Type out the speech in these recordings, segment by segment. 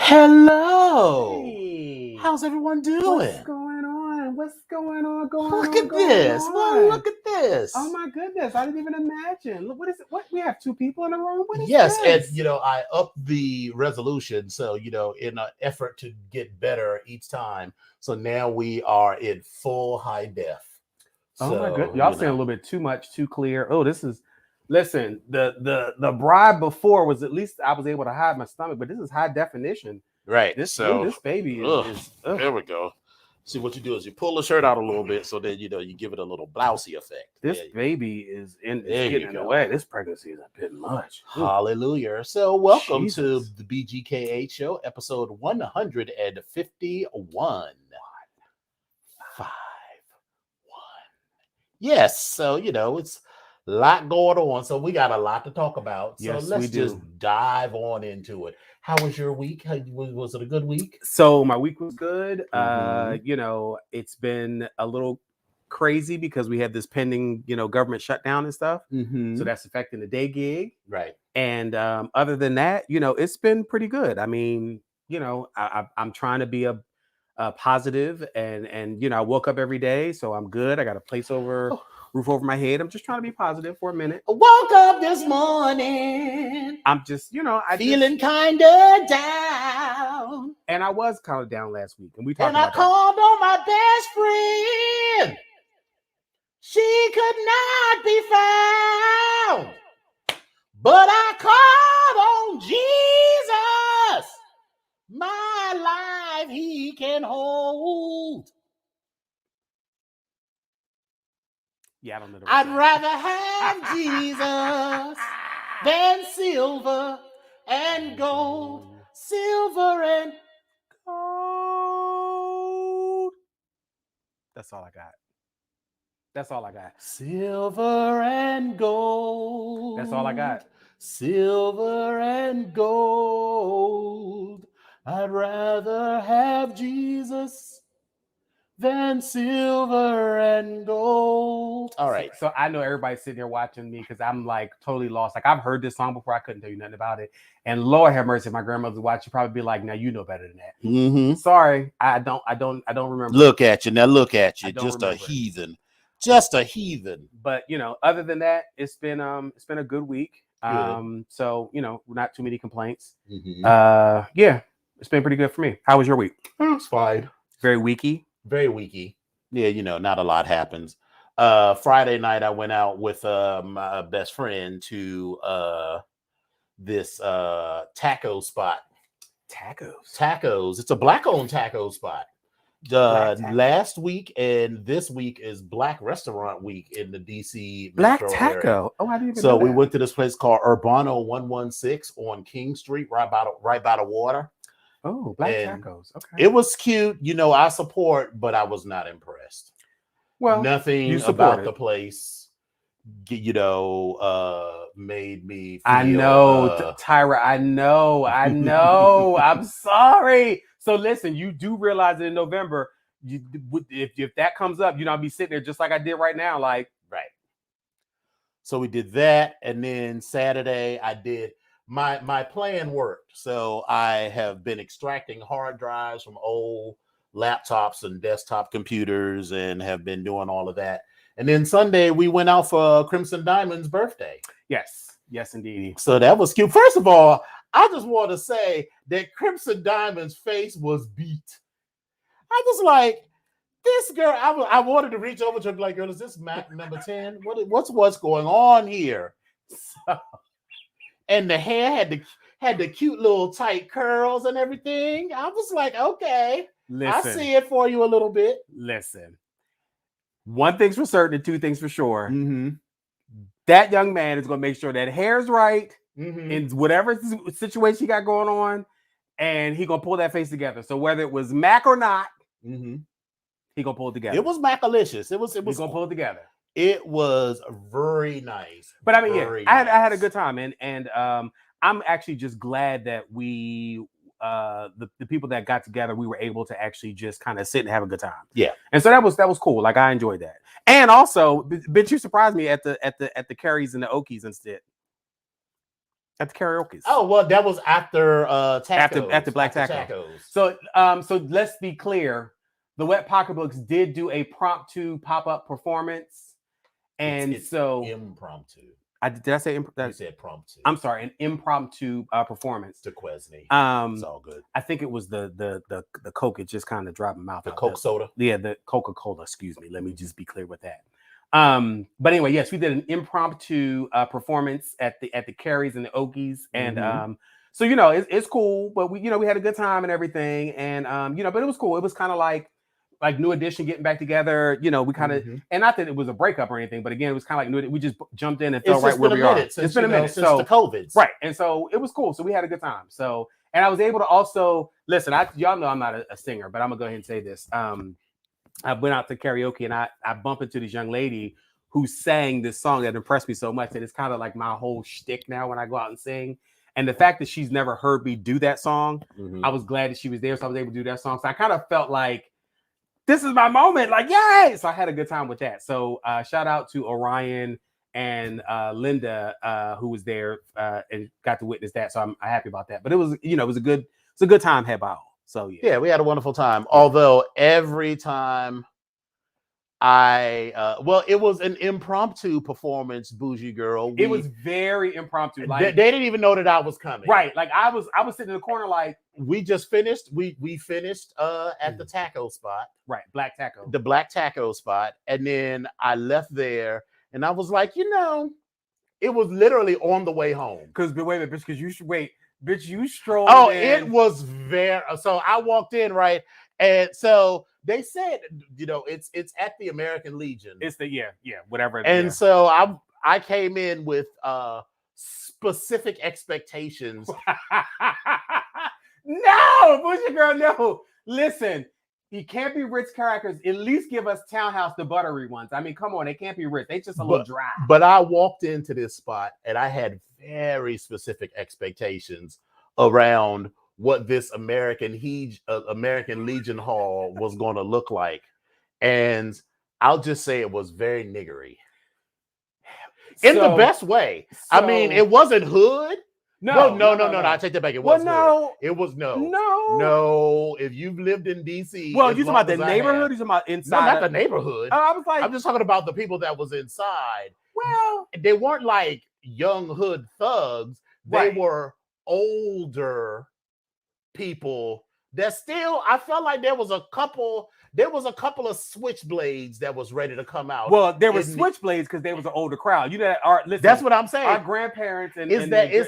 Hello. Hey. How's everyone doing? What's going on? What's going on? Look at this. Well, look at this. Oh my goodness. I didn't even imagine. Look, what is it? What, we have two people in the room? What is Yes, this? and I upped the resolution, so in an effort to get better each time. So now we are in full high def. Oh my goodness. Y'all saying a little bit too much, too clear. Oh, this is listen, the bribe before was at least I was able to hide my stomach, but this is high definition. Right. This baby is there we go. See, what you do is you pull the shirt out a little bit, so then you give it a little blousy effect. This baby is getting in the way. This pregnancy is a bit much. Hallelujah. So welcome to the BGKH Show, episode 151. 5-1. Yes. So it's a lot going on. So we got a lot to talk about. So let's just dive on into it. How was your week? Was it a good week? So my week was good. It's been a little crazy because we have this pending, government shutdown and stuff. So that's affecting the day gig. Right. And other than that, it's been pretty good. I mean, I'm trying to be a positive and I woke up every day, so I'm good. I got a roof over my head. I'm just trying to be positive for a minute. I woke up this morning. I'm just, feeling kind of down. And I was kind of down last week. And I called on my best friend. She could not be found. But I called on Jesus. My life he can hold. Yeah, I don't know. I'd rather have Jesus than silver and gold. Silver and gold. That's all I got. Silver and gold. That's all I got. Silver and gold. I'd rather have Jesus than silver and gold. All right. So I know everybody's sitting there watching me because I'm like totally lost. Like I've heard this song before. I couldn't tell you nothing about it. And Lord have mercy, if my grandmother's watching, she'd probably be like, "Now you know better than that." Sorry, I don't remember. Look at you now. Look at you, just a heathen. Just a heathen. But other than that, it's been a good week. So not too many complaints. Yeah, it's been pretty good for me. How was your week? It's fine. Very weeky. Very weeky. Yeah, not a lot happens. Friday night I went out with my best friend to this taco spot. Tacos. It's a black-owned taco spot. Last week and this week is Black Restaurant Week in the DC Black Metro Taco. area. Oh, I didn't even know know we that. went to this place called Urbano 116 on King Street, right by the water. Oh, Black Tacos. Okay. It was cute. I support, but I was not impressed. Well, nothing about the place, made me feel, I know, Tyra. I know. I'm sorry. So listen, you do realize that in November, if that comes up, I'll be sitting there just like I did right now. Like, right. So we did that. And then Saturday I did my plan worked. So I have been extracting hard drives from old laptops and desktop computers and have been doing all of that. And then Sunday we went out for Crimson Diamond's birthday. Yes, indeed. So that was cute. First of all, I just want to say that Crimson Diamond's face was beat. I was like, this girl, I wanted to reach over to her and be like, girl, is this Mac number 10? What's going on here? So, and the hair had the cute little tight curls and everything. I was like, okay, I see it for you a little bit. Listen, one thing's for certain and two things for sure. Mm-hmm. That young man is going to make sure that hair's right Mm-hmm. in whatever situation he got going on, and he going to pull that face together. So whether it was Mac or not, mm-hmm. he going to pull it together. It was Mac-alicious. It was going to pull it together. It was very nice. But I mean, I had a good time, and I'm actually just glad that we the people that got together, we were able to actually just kind of sit and have a good time. Yeah. And so that was cool. Like I enjoyed that. And also, bitch, you surprised me at the Carries and the Okies instead. At the karaoke. Oh, well, that was after tacos. After Black Tacos. So let's be clear. The Wet Pocketbooks did do a promptu pop-up performance. And it's so impromptu. Did I say you said promptu? I'm sorry, an impromptu performance. To Quesney. It's all good. I think it was the Coke. It just kind of dropped my mouth. The Coke soda. Yeah, the Coca-Cola. Excuse me. Let me just be clear with that. But anyway, yes, we did an impromptu performance at the Carries and the Okies, and so it's cool. But we had a good time and everything, and but it was cool. It was kind of like New Edition getting back together. We kind of, and not that it was a breakup or anything, but again, it was kind of like we just jumped in and felt right where we are. It's been a minute since the COVID, right? And so it was cool. So we had a good time. So, and I was able to also listen. Y'all know I'm not a singer, but I'm gonna go ahead and say this. I went out to karaoke and I bumped into this young lady who sang this song that impressed me so much that it's kind of like my whole shtick now when I go out and sing. And the fact that she's never heard me do that song, I was glad that she was there, so I was able to do that song. So I kind of felt like this is my moment, like yay! So I had a good time with that. So shout out to Orion and Linda who was there and got to witness that. So I'm happy about that. But it was a good time had by all. So yeah, we had a wonderful time. Although every time it was an impromptu performance, Bougie Girl. It was very impromptu. Like they didn't even know that I was coming. Right. Like I was sitting in the corner like we just finished. We finished at the taco spot. Right, Black Taco. The Black Taco spot. And then I left there and I was like, it was literally on the way home. Because wait a minute, because you should wait. Bitch, you strolled in. It was very... So I walked in, right? And so they said, it's at the American Legion. It's whatever. And so I came in with specific expectations. No, Bougie Girl, no. Listen, you can't be Ritz characters. At least give us Townhouse, the buttery ones. I mean, come on, they can't be Ritz. They just a little dry. But I walked into this spot and I had very specific expectations around what this American Legion Hall was going to look like. And I'll just say it was very niggery. In the best way. I mean, it wasn't hood. No. I take that back. It was hood. It was no. If you've lived in DC, well, you talking about the neighborhood? You talking about inside? No, not the neighborhood. I was like, I'm just talking about the people that was inside. Well, they weren't like young hood thugs. They were older people that still, I felt like there was a couple of switchblades that was ready to come out. Well, there were switchblades because there was an older crowd. Listen, that's what I'm saying. Our grandparents and they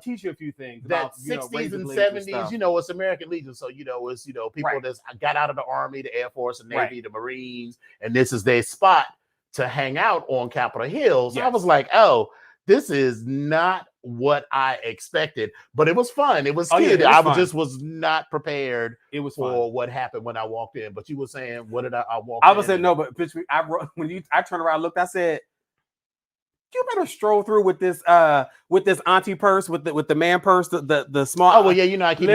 teach you a few things that about 60s and 70s. It's American Legion, so it's people that got out of the Army, the Air Force, the Navy, the Marines, and this is their spot to hang out on Capitol Hill. So I was like, oh, this is not what I expected, but it was fun. It was cute. I just was not prepared. It was for what happened when I walked in. But you were saying, what did I walk? I was saying no, but bitch, I turned around, looked, I said, you better stroll through with this auntie purse, with the man purse, the small. Oh well, yeah, I keep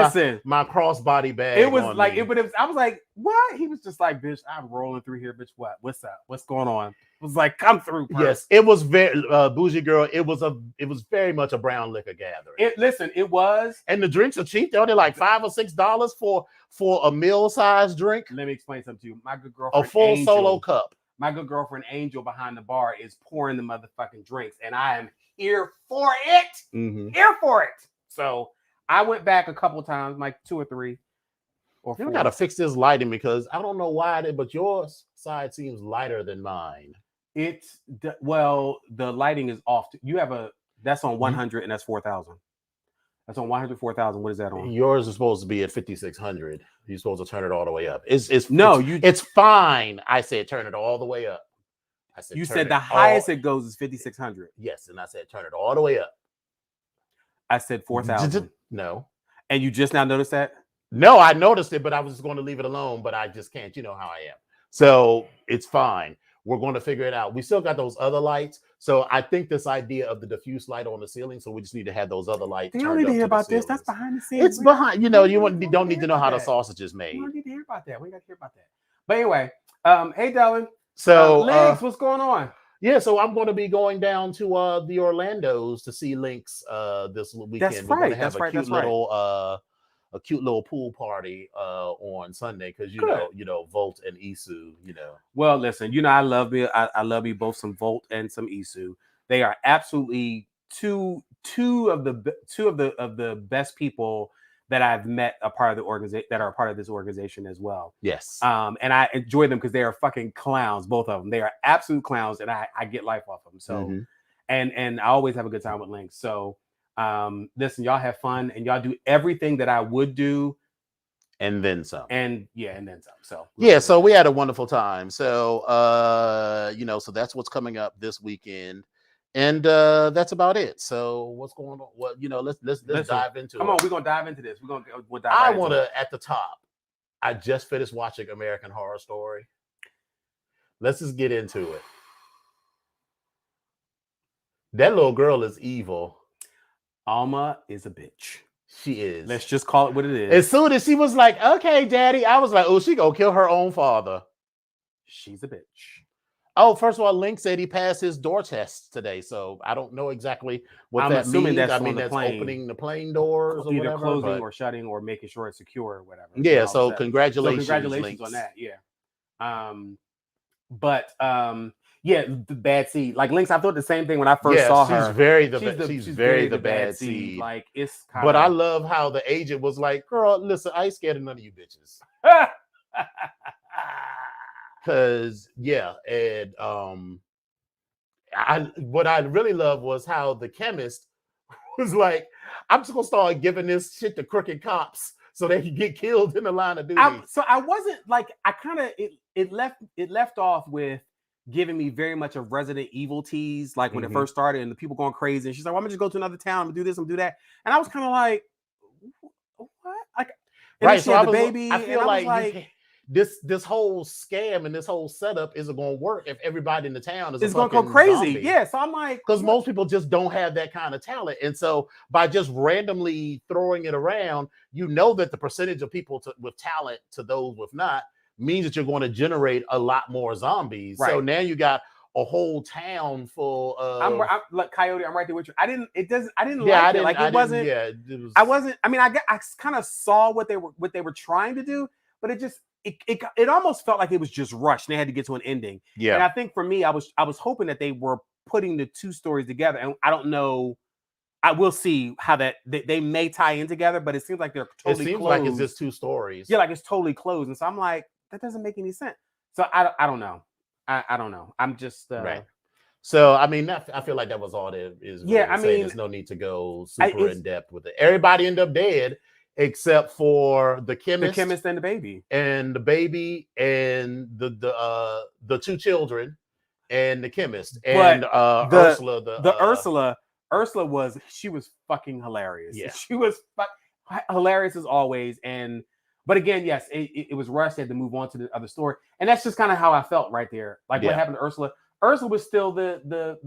my crossbody bag. It was like I was like, what? He was just like, bitch, I'm rolling through here, bitch. What's up? What's going on? It was like, come through. Purse. Yes, it was very Bougie Girl. It was very much a brown liquor gathering. It was, and the drinks are cheap. They're only like $5 or $6 for a meal-sized drink. Let me explain something to you. My good girlfriend, a full Angel, solo cup. My good girlfriend Angel behind the bar is pouring the motherfucking drinks, and I am here for it. Mm-hmm. Here for it. So I went back a couple times, like 2 or 3 or 4. You gotta fix this lighting because I don't know why, but your side seems lighter than mine. It's well, the lighting is off. You have that's on 100 and that's 4,000. That's on 104,000. What is that on? Yours is supposed to be at 5,600. You're supposed to turn it all the way up. It's fine. I said turn it all the way up. I said you said the highest it goes is 5,600. Yes, and I said turn it all the way up. I said 4,000. No. And you just now noticed that? No, I noticed it, but I was just going to leave it alone. But I just can't. You know how I am. So it's fine. We're going to figure it out. We still got those other lights. So I think this idea of the diffuse light on the ceiling. So we just need to have those other lights. You don't need to hear about this. That's behind the scenes. It's behind. You know, you don't need to know how the sausage is made. You don't need to hear about that. We got to hear about that. But anyway, hey, darling. So Legs, what's going on? Yeah, so I'm going to be going down to the Orlandos to see Lynx this weekend. That's We're going to right. have a cute little pool party on Sunday because you know Volt and Isu, you know. Well, listen, you know I love me both some Volt and some Isu. They are absolutely two of the best people that I've met that are a part of this organization as well. Yes. And I enjoy them because they are fucking clowns, both of them. They are absolute clowns, and I get life off them. So, and I always have a good time with Lynx. So, listen, y'all have fun and y'all do everything that I would do. And then some. And then some. So so we had a wonderful time. So so that's what's coming up this weekend. And that's about it. So what's going on? Well, let's dive into it. Come on, we're gonna dive into this. We'll dive I want to at the top. I just finished watching American Horror Story. Let's just get into it. That little girl is evil. Alma is a bitch. She is. Let's just call it what it is. As soon as she was like, okay, daddy, I was like, oh, she gonna kill her own father. She's a bitch. Oh, first of all, Link said he passed his door test today, so I don't know exactly what that means. That's opening the plane doors, or either whatever, closing or shutting or making sure it's secure or whatever. Yeah, so congratulations on that. Yeah. Yeah, the bad seed. Like Lynx, I thought the same thing when I first saw her. She's very the bad seed. Like it's but I love how the agent was like, girl, listen, I ain't scared of none of you bitches. Cause and what I really love was how the chemist was like, I'm just gonna start giving this shit to crooked cops so they can get killed in the line of duty. So I wasn't like, I kind of it left off with giving me very much of Resident Evil tease, like when it first started and the people going crazy. And she's like, well, I'm gonna just go to another town and do this and do that. And I was kind of like, what? Like, right. So I feel like this whole scam and this whole setup isn't going to work if everybody in the town is going to go crazy. Zombie. Yeah. So I'm like, because most people just don't have that kind of talent. And so by just randomly throwing it around, you know that the percentage of people with talent to those with not means that you're going to generate a lot more zombies. Right. So now you got a whole town full of. I'm like Coyote. I'm right there with you. I didn't like it. Like it wasn't. Yeah, I wasn't. I mean, I kind of saw what they were trying to do, but it just it almost felt like it was just rushed. And they had to get to an ending. Yeah. And I think for me, I was hoping that they were putting the two stories together, and I don't know. I will see how that they may tie in together, but it seems like they're totally. It seems closed. like it's just two stories. Yeah, like it's totally closed, and so I'm like, that doesn't make any sense. So I don't know. I don't know. I'm just right. So I mean, I feel like that was all there is. Yeah, I mean, there's no need to go super in depth with it. Everybody ended up dead except for the chemist and the baby, and the two children, and the chemist and Ursula. Ursula was fucking hilarious. Yeah, she was hilarious as always. But again, yes, it was rushed. They had to move on to the other story, and that's just kind of how I felt right there. Like what happened to Ursula. Ursula was still the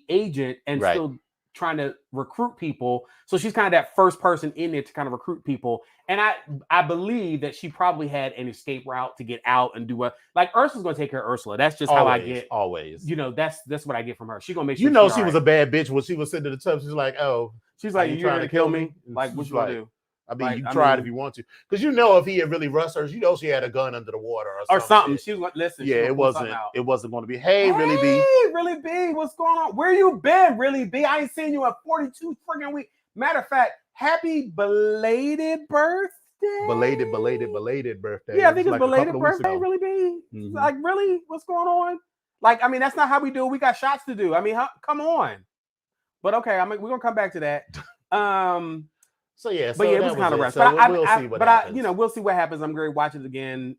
agent and still trying to recruit people. So she's kind of that first person in there to kind of recruit people. And I believe that she probably had an escape route to get out and do what. Like Ursula's going to take care of Ursula. That's just how I get. Always. You know, that's what I get from her. She's going to make sure. You know, she was a bad bitch when she was sitting in the tub. She's like, oh. She's like, you're going to kill me? Like, what you going to do? I mean, you tried if you want to, because you know if he had really rushed her, you know she had a gun under the water or something. She was like, listen, yeah, it wasn't going to be. Hey, really B, really B, what's going on? Where you been, really B? I ain't seen you in 42 freaking weeks. Matter of fact, happy belated birthday. Belated birthday. Yeah, I think it's like belated birthday, really B. Mm-hmm. Like, really, what's going on? Like, I mean, that's not how we do it. We got shots to do. I mean, come on. But okay, we're gonna come back to that. So yeah, but yeah, it was kind of rushed. So but we'll see what happens. We'll see what happens. I'm going to watch it again.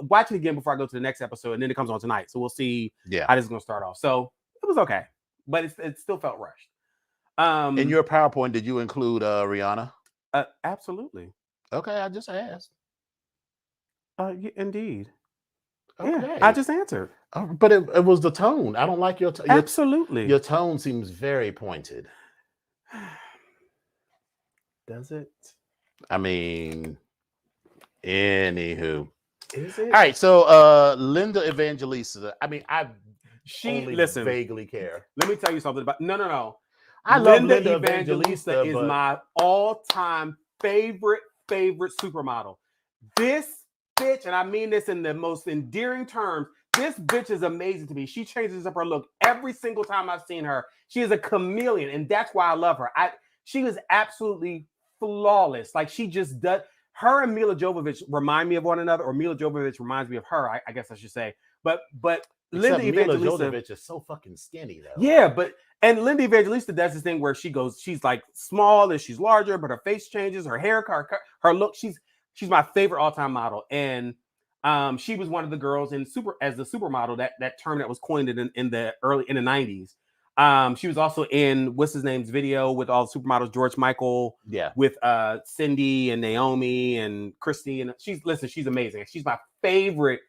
Watch it again before I go to the next episode, and then it comes on tonight. So we'll see how this is going to start off. So it was okay, but it still felt rushed. In your PowerPoint, did you include Rihanna? Absolutely. Okay, I just asked. Yeah, indeed. Okay. Yeah, I just answered. But it was the tone. I don't like your tone. Absolutely. Your tone seems very pointed. Does it? I mean, anywho. Is it? All right, so Linda Evangelista. I mean, listen, vaguely care. Let me tell you something about No. I love Linda Evangelista is my all-time favorite supermodel. This bitch, and I mean this in the most endearing terms, this bitch is amazing to me. She changes up her look every single time I've seen her. She is a chameleon, and that's why I love her. She was absolutely flawless. Like, she just does. Her and Mila Jovovich remind me of one another, or Mila Jovovich reminds me of her, I guess I should say. But Linda Evangelista, Mila Jovovich is so fucking skinny though. Yeah, and Linda Evangelista does this thing where she's like small and she's larger, but her face changes, her hair, her look. She's my favorite all-time model, and she was one of the girls as the supermodel, that term that was coined in the 90s. She was also in what's his name's video with all the supermodels, George Michael, with Cindy and Naomi and Christy, and she's amazing. She's my favorite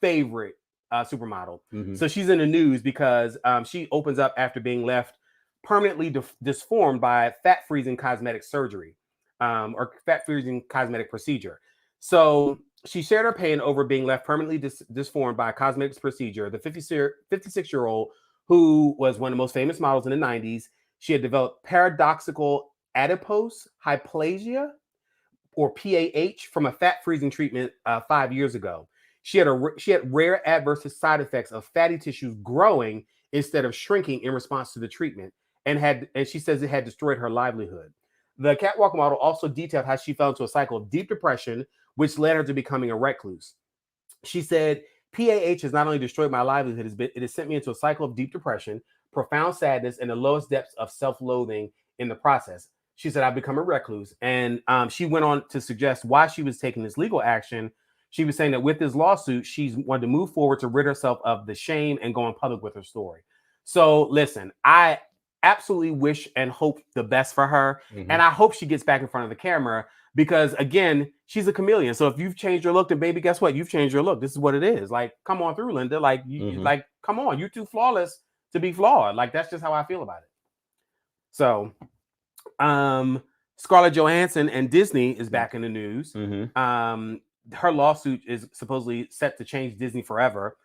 supermodel. Mm-hmm. So she's in the news because she opens up after being left permanently disformed by fat freezing cosmetic surgery, or fat freezing cosmetic procedure. So she shared her pain over being left permanently disformed by a cosmetic procedure. The 56-year-old, who was one of the most famous models in the 90s, she had developed paradoxical adipose hyplasia, or PAH, from a fat freezing treatment 5 years ago. She had rare adverse side effects of fatty tissues growing instead of shrinking in response to the treatment, and she says it had destroyed her livelihood. The catwalk model also detailed how she fell into a cycle of deep depression, which led her to becoming a recluse. She said, PAH has not only destroyed my livelihood, it has sent me into a cycle of deep depression, profound sadness, and the lowest depths of self-loathing in the process. She said, I've become a recluse. And she went on to suggest why she was taking this legal action. She was saying that with this lawsuit, she's wanted to move forward to rid herself of the shame and go in public with her story. So listen, I absolutely wish and hope the best for her. Mm-hmm. And I hope she gets back in front of the camera, because again, she's a chameleon. So if you've changed your look, then baby, guess what? You've changed your look. This is what it is. Like, come on through, Linda. Like, like, come on, you're too flawless to be flawed. Like, that's just how I feel about it. So, Scarlett Johansson and Disney is back in the news. Mm-hmm. Her lawsuit is supposedly set to change Disney forever.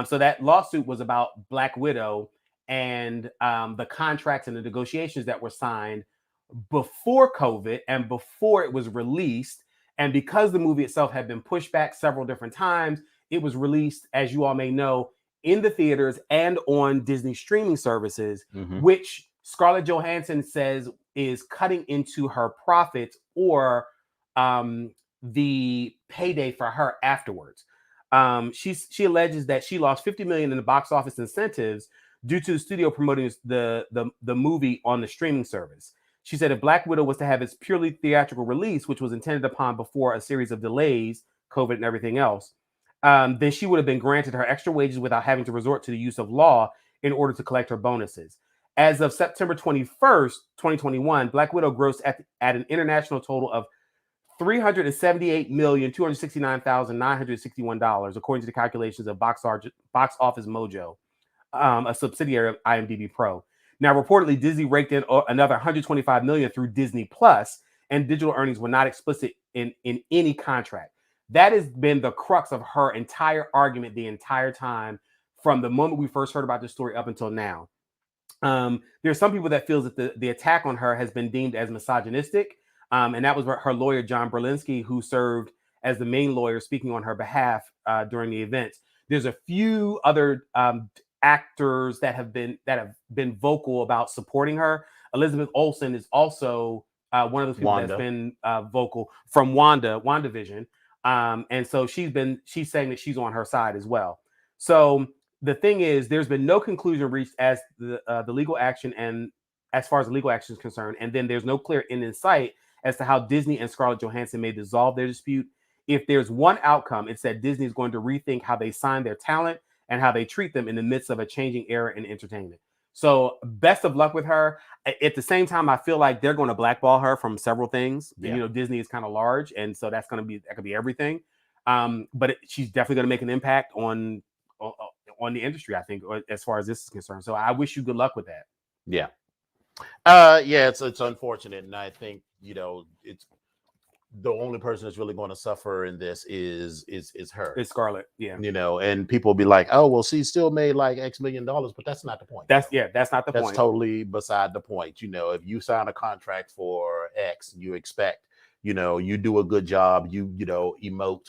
So that lawsuit was about Black Widow and the contracts and the negotiations that were signed before COVID and before it was released. And because the movie itself had been pushed back several different times, it was released, as you all may know, in the theaters and on Disney streaming services, which Scarlett Johansson says is cutting into her profits or the payday for her afterwards. She alleges that she lost $50 million in the box office incentives due to the studio promoting the movie on the streaming service. She said if Black Widow was to have its purely theatrical release, which was intended upon before a series of delays, COVID and everything else, then she would have been granted her extra wages without having to resort to the use of law in order to collect her bonuses. As of September 21st, 2021, Black Widow grossed at an international total of $378,269,961, according to the calculations of Box Office Mojo, a subsidiary of IMDb Pro. Now, reportedly, Disney raked in another $125 million through Disney Plus, and digital earnings were not explicit in any contract. That has been the crux of her entire argument the entire time, from the moment we first heard about this story up until now. There's some people that feels that the attack on her has been deemed as misogynistic. And that was her lawyer, John Berlinski, who served as the main lawyer speaking on her behalf during the events. There's a few other actors that have been vocal about supporting her. Elizabeth Olsen is also one of those people that's been vocal from WandaVision. And so she's saying that she's on her side as well. So the thing is, there's been no conclusion reached as the legal action, and as far as the legal action is concerned, and then there's no clear end in sight as to how Disney and Scarlett Johansson may dissolve their dispute. If there's one outcome, it's that Disney is going to rethink how they sign their talent and how they treat them in the midst of a changing era in entertainment. So best of luck with her. At the same time, I feel like they're going to blackball her from several things. Yeah. You know, Disney is kind of large, and so that could be everything. But she's definitely going to make an impact on the industry, I think, as far as this is concerned. So I wish you good luck with that. Yeah. Yeah, it's unfortunate, and I think, you know, it's the only person that's really going to suffer in this is her. It's Scarlett, yeah. You know, and people will be like, "Oh, well, she still made like X million dollars," but that's not the point. That's not the point. That's totally beside the point. You know, if you sign a contract for X, you expect, you know, you do a good job, you know, emote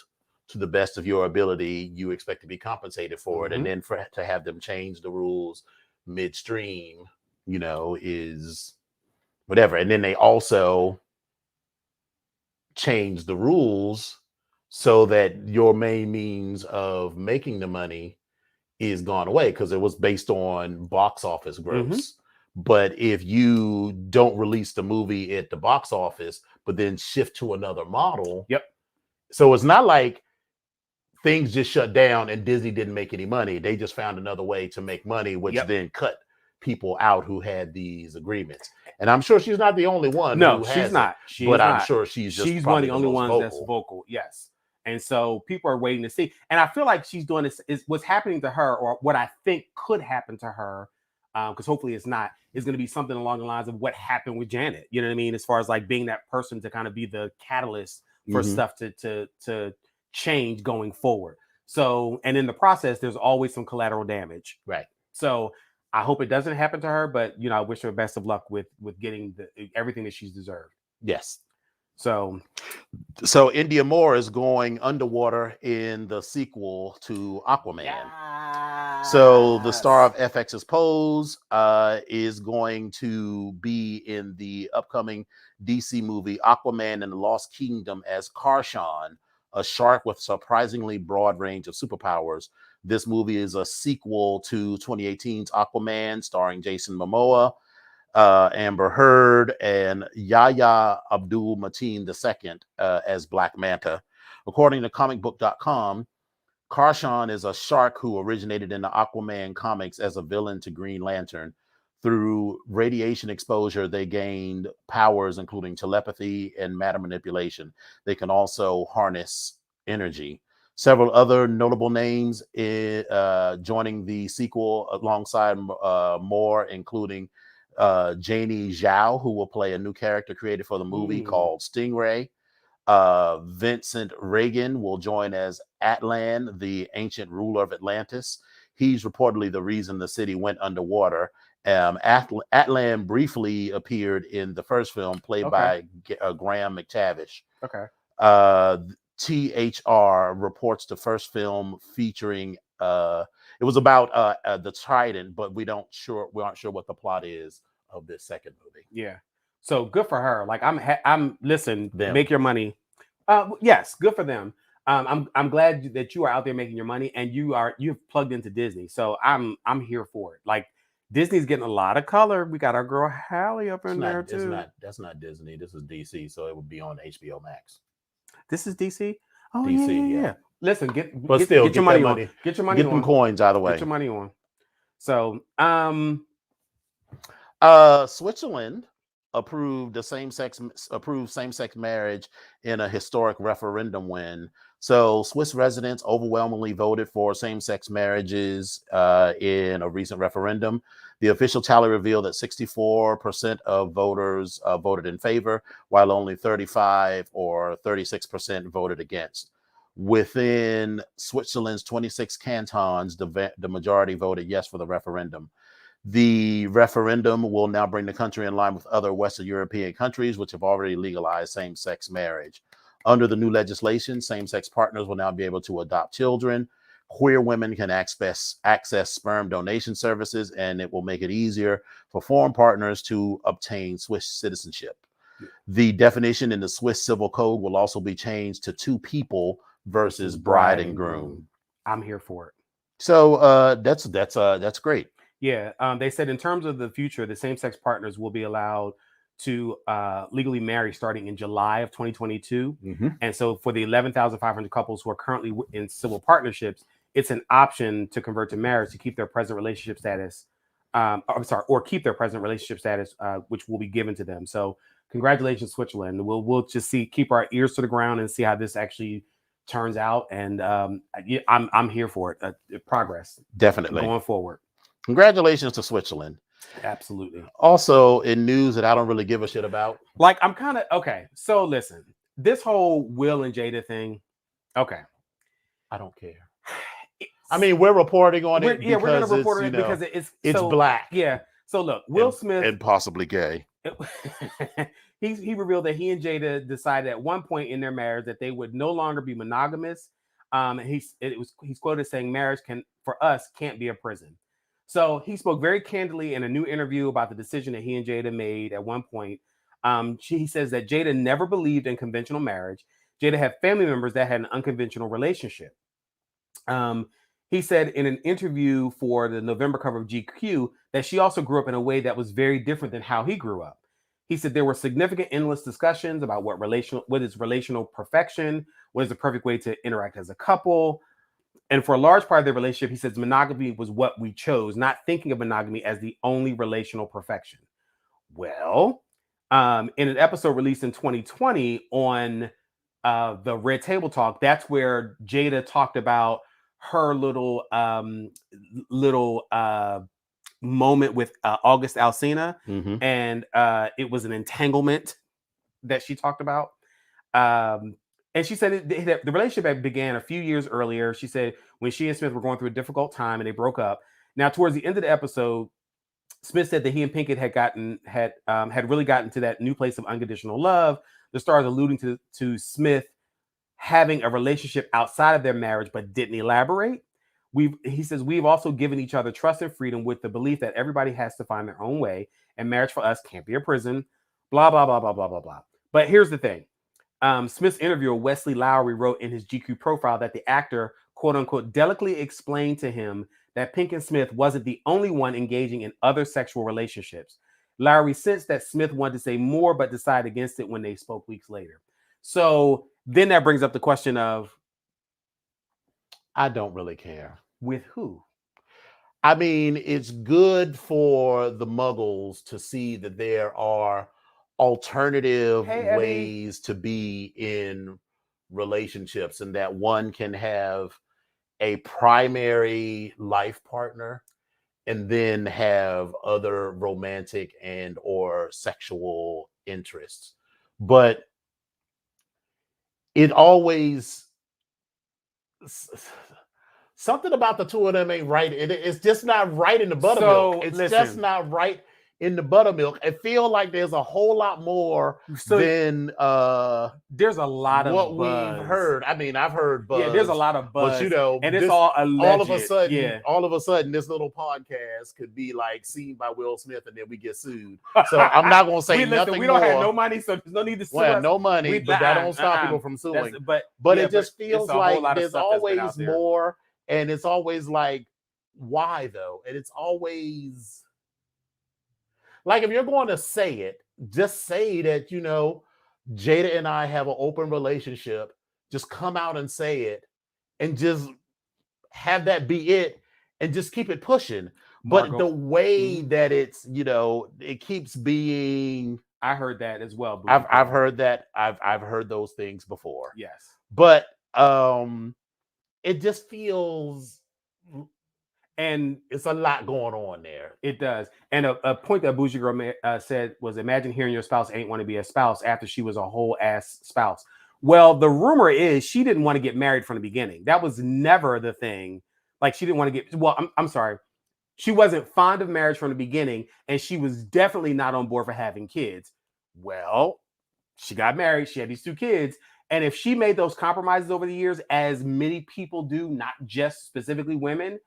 to the best of your ability, you expect to be compensated for it, and then to have them change the rules midstream, you know, is whatever. And then they also change the rules so that your main means of making the money is gone away, because it was based on box office gross. But if you don't release the movie at the box office, but then shift to another model, so it's not like things just shut down and Disney didn't make any money. They just found another way to make money, which then cut people out who had these agreements. And I'm sure she's not the only one. No, she's not. I'm sure she's one of the only ones that's vocal. Yes. And so people are waiting to see. And I feel like she's doing this is what's happening to her, or what I think could happen to her, because hopefully it's not, is going to be something along the lines of what happened with Janet. You know what I mean? As far as like being that person to kind of be the catalyst for stuff to change going forward. So, and in the process, there's always some collateral damage. Right. So I hope it doesn't happen to her, but you know, I wish her best of luck with getting everything that she's deserved. Yes. So India Moore is going underwater in the sequel to Aquaman. Yes. So the star of FX's Pose is going to be in the upcoming DC movie Aquaman and the Lost Kingdom as Karshan, a shark with surprisingly broad range of superpowers. This movie is a sequel to 2018's Aquaman, starring Jason Momoa, Amber Heard, and Yahya Abdul-Mateen II as Black Manta. According to comicbook.com, Karshan is a shark who originated in the Aquaman comics as a villain to Green Lantern. Through radiation exposure, they gained powers including telepathy and matter manipulation. They can also harness energy. Several other notable names joining the sequel alongside Moore, including Janie Zhao, who will play a new character created for the movie called Stingray. Vincent Regan will join as Atlan, the ancient ruler of Atlantis. He's reportedly the reason the city went underwater. Atlan briefly appeared in the first film, played by Graham McTavish. THR reports the first film featuring it was about the Trident, but we aren't sure what the plot is of this second movie. Yeah. So good for her. Like listen, make your money. Yes, good for them. I'm glad that you are out there making your money, and you've plugged into Disney. So I'm here for it. Like, Disney's getting a lot of color. We got our girl Halle up in there too. That's not Disney. This is DC, so it would be on HBO Max. This is DC. Oh, DC, yeah. Listen, get your money on. Get your money on. Get them coins out of the way. Get your money on. So, Switzerland approved same-sex marriage in a historic referendum win. So Swiss residents overwhelmingly voted for same-sex marriages in a recent referendum. The official tally revealed that 64% of voters voted in favor, while only 35 or 36% voted against. Within Switzerland's 26 cantons, the majority voted yes for the referendum. The referendum will now bring the country in line with other Western European countries, which have already legalized same-sex marriage. Under the new legislation, same-sex partners will now be able to adopt children. Queer women can access sperm donation services, and it will make it easier for foreign partners to obtain Swiss citizenship. The definition in the Swiss Civil Code will also be changed to two people versus bride and groom. I'm here for it. So that's great. Yeah, they said in terms of the future, the same-sex partners will be allowed to legally marry starting in July of 2022. Mm-hmm. And so for the 11,500 couples who are currently in civil partnerships, it's an option to convert to marriage to keep their present relationship status. Or keep their present relationship status, which will be given to them. So congratulations, Switzerland. We'll just keep our ears to the ground and see how this actually turns out. And I'm here for it. Progress, Definitely going forward. Congratulations to Switzerland. Absolutely. Also, in news that I don't really give a shit about. Like, I'm kind of okay. So listen, this whole Will and Jada thing. Okay. I don't care. I mean, we're reporting on it. Yeah, we're going to report on it because it's so, black. Yeah. So look, Will Smith and possibly gay. He revealed that he and Jada decided at one point in their marriage that they would no longer be monogamous. He's quoted saying, "Marriage for us can't be a prison." So he spoke very candidly in a new interview about the decision that he and Jada made at one point. He says that Jada never believed in conventional marriage. Jada had family members that had an unconventional relationship. He said in an interview for the November cover of GQ that she also grew up in a way that was very different than how he grew up. He said there were significant endless discussions about what is relational perfection, what is the perfect way to interact as a couple. And for a large part of their relationship, he says monogamy was what we chose, not thinking of monogamy as the only relational perfection. Well, in an episode released in 2020 on the Red Table Talk, that's where Jada talked about her little moment with August Alsina, mm-hmm. and it was an entanglement that she talked about. And she said the relationship began a few years earlier. She said when she and Smith were going through a difficult time and they broke up. Now, towards the end of the episode, Smith said that he and Pinkett had really gotten to that new place of unconditional love. The stars alluding to Smith having a relationship outside of their marriage, but didn't elaborate. He says we've also given each other trust and freedom with the belief that everybody has to find their own way, and marriage for us can't be a prison. Blah blah blah blah blah blah blah. But here's the thing. Smith's interviewer, Wesley Lowery, wrote in his GQ profile that the actor, quote unquote, delicately explained to him that Pinkett Smith wasn't the only one engaging in other sexual relationships. Lowery sensed that Smith wanted to say more, but decided against it when they spoke weeks later. So then that brings up the question of, I don't really care. With who? I mean, it's good for the muggles to see that there are alternative ways to be in relationships, and that one can have a primary life partner and then have other romantic and or sexual interests. But it always, something about the two of them ain't right. It's just not right in the buttermilk. It's just not right in the buttermilk. I feel like there's a whole lot more than there's a lot of what buzz. we've heard. I mean, I've heard buzz. Yeah, there's a lot of buzz. But and it's all alleged. All of a sudden, this little podcast could be like seen by Will Smith, and then we get sued. So I'm not gonna say nothing. We don't have no money, so there's no need to sue us. No money, but that don't stop people from suing. But it just feels like there's always more, and it's always like, why though? And it's always like, if you're going to say it, just say that, Jada and I have an open relationship. Just come out and say it, and just have that be it, and just keep it pushing. But the way that it's, it keeps being. I heard that as well. I've heard that. I've heard those things before. Yes. But it just feels. And it's a lot going on there. It does. And a point that Bougie Girl said was, imagine hearing your spouse ain't want to be a spouse after she was a whole ass spouse. Well, the rumor is she didn't want to get married from the beginning. That was never the thing. Like, she didn't want to get, well, I'm sorry. She wasn't fond of marriage from the beginning, and she was definitely not on board for having kids. Well, she got married. She had these 2 kids. And if she made those compromises over the years, as many people do, not just specifically women,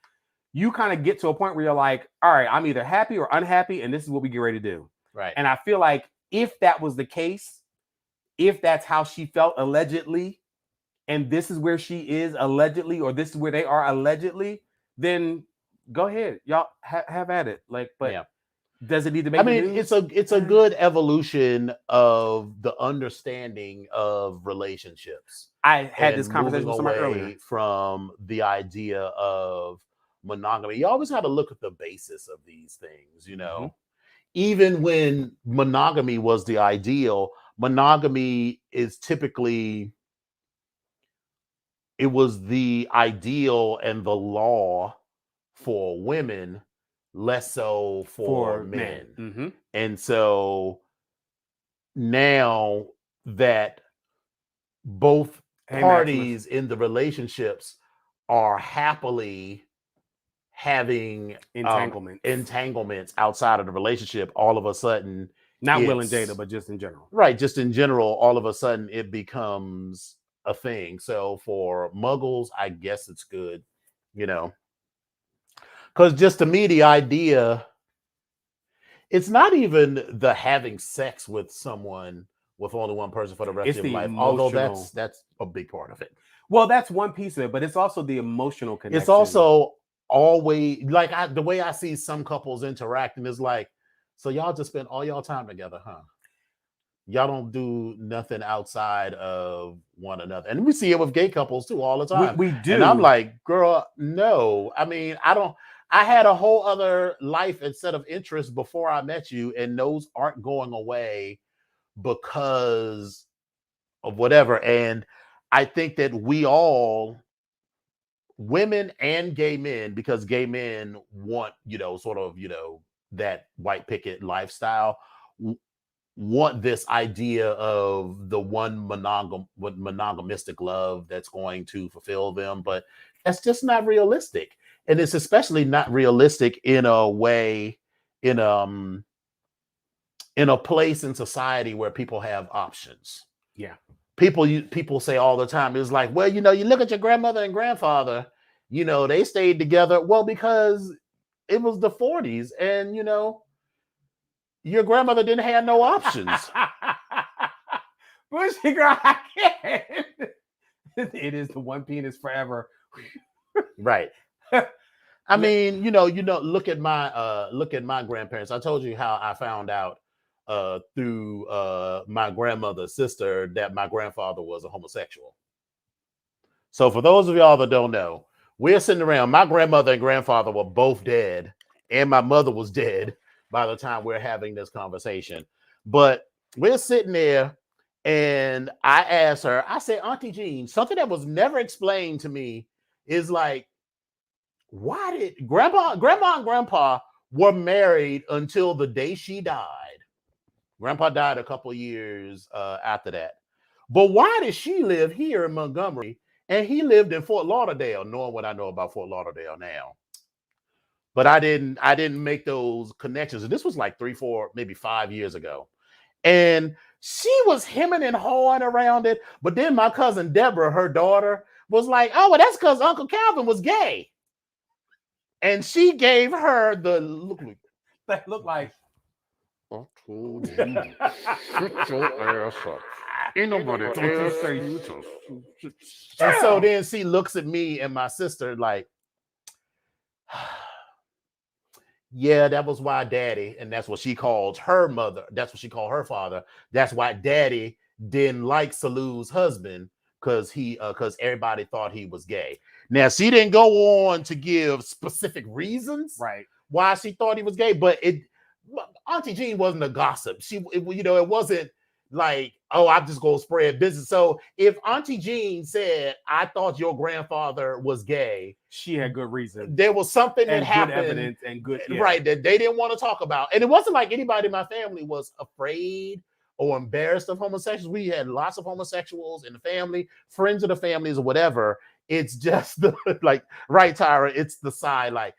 you kind of get to a point where you're like, all right, I'm either happy or unhappy, and this is what we get ready to do. Right. And I feel like if that was the case, if that's how she felt allegedly, and this is where she is allegedly, or this is where they are allegedly, then go ahead, y'all have at it. Like, but Yeah. does it need to make? I mean, it's a good evolution of the understanding of relationships. I had and this conversation with moving somebody away earlier. from the idea of monogamy. You always got to look at the basis of these things, you know. Even when monogamy was the ideal, monogamy is typically, it was the ideal and the law for women, less so for men. Mm-hmm. And so now that both Hey, parties in the relationships are happily having entanglements outside of the relationship, all of a sudden, not Will and Jada, but just in general, right? Just in general, all of a sudden it becomes a thing. So for muggles, I guess it's good, you know, because just to me, the idea, it's not even the having sex with someone with only one person for the rest of your life, although that's a big part of it. Well, that's one piece of it, but it's also the emotional connection. It's also always like the way I see some couples interacting is like, so y'all just spend all y'all time together, huh? Y'all don't do nothing outside of one another. And we see it with gay couples too all the time. We do. And I'm like, girl, no. I mean, I had a whole other life and set of interests before I met you, and those aren't going away because of whatever. And I think that we all, women and gay men, because gay men want, you know, sort of, you know, that white picket lifestyle, want this idea of the one monogamistic love that's going to fulfill them, but that's just not realistic. And it's especially not realistic in a way, in a place in society where people have options. Yeah. People say all the time, it's like, well, you know, you look at your grandmother and grandfather, you know, they stayed together. Well, because it was the 40s, and you know, your grandmother didn't have no options. Bushy girl, I can't. It is the one penis forever. Right. I mean, you know, look at my grandparents. I told you how I found out through my grandmother's sister that my grandfather was a homosexual. So for those of y'all that don't know, we're sitting around. My grandmother and grandfather were both dead, and my mother was dead by the time we're having this conversation. But we're sitting there, and I asked her, I said, Auntie Jean, something that was never explained to me is like, why did grandma and grandpa were married until the day she died? Grandpa died a couple years after that. But why did she live here in Montgomery and he lived in Fort Lauderdale, knowing what I know about Fort Lauderdale now? But I didn't make those connections. And this was like 3, 4, maybe 5 years ago. And she was hemming and hawing around it. But then my cousin Deborah, her daughter, was like, oh, well, that's because Uncle Calvin was gay. And she gave her the look. That looked like, I told you. Shut your ass up. Ain't nobody ever say you to. And so then she looks at me and my sister like, yeah, that was why Daddy, and that's what she called her mother. That's what she called her father. That's why Daddy didn't like Salu's husband, because everybody thought he was gay. Now, she didn't go on to give specific reasons, right, why she thought he was gay, but Auntie Jean wasn't a gossip. It wasn't like, oh, I'm just gonna spread business. So if Auntie Jean said, I thought your grandfather was gay, she had good reason. There was something that happened, good evidence and good, right, that they didn't want to talk about. And it wasn't like anybody in my family was afraid or embarrassed of homosexuals. We had lots of homosexuals in the family, friends of the families or whatever. It's just like, right, Tyra, it's the side like,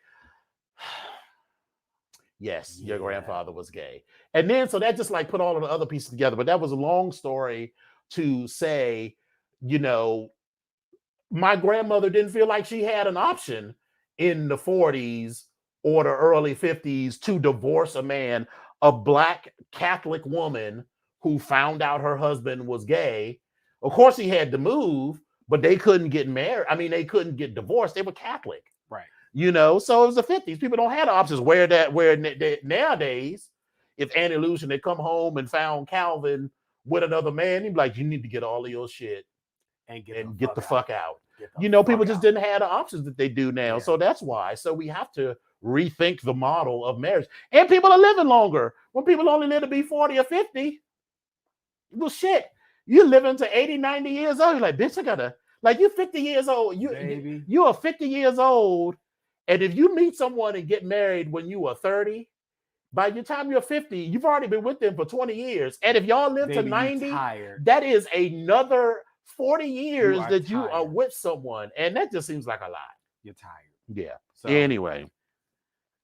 Yes, Yeah. your grandfather was gay. And then, so that just like put all of the other pieces together. But that was a long story to say, you know, my grandmother didn't feel like she had an option in the 40s or the early 50s to divorce a man, a Black Catholic woman who found out her husband was gay. Of course, he had to move, but they couldn't get married. I mean, they couldn't get divorced. They were Catholic. Right. You know, so it was the 50s. People don't have the options. Nowadays, if Annie Lucian had come home and found Calvin with another man, he'd be like, you need to get all of your shit And get the fuck out. Get the You know, fuck people just out. didn't have the options that they do now. Yeah. So that's why. So we have to rethink the model of marriage. And people are living longer. When people only live to be 40 or 50, well, shit, you're living to 80, 90 years old. You're like, bitch, I gotta, like, you're 50 years old. You are 50 years old. And if you meet someone and get married when you are 30, by the time you're 50, you've already been with them for 20 years. And if y'all live to 90, that is another 40 years that you are with someone. And that just seems like a lot. You're tired. Yeah. So, anyway.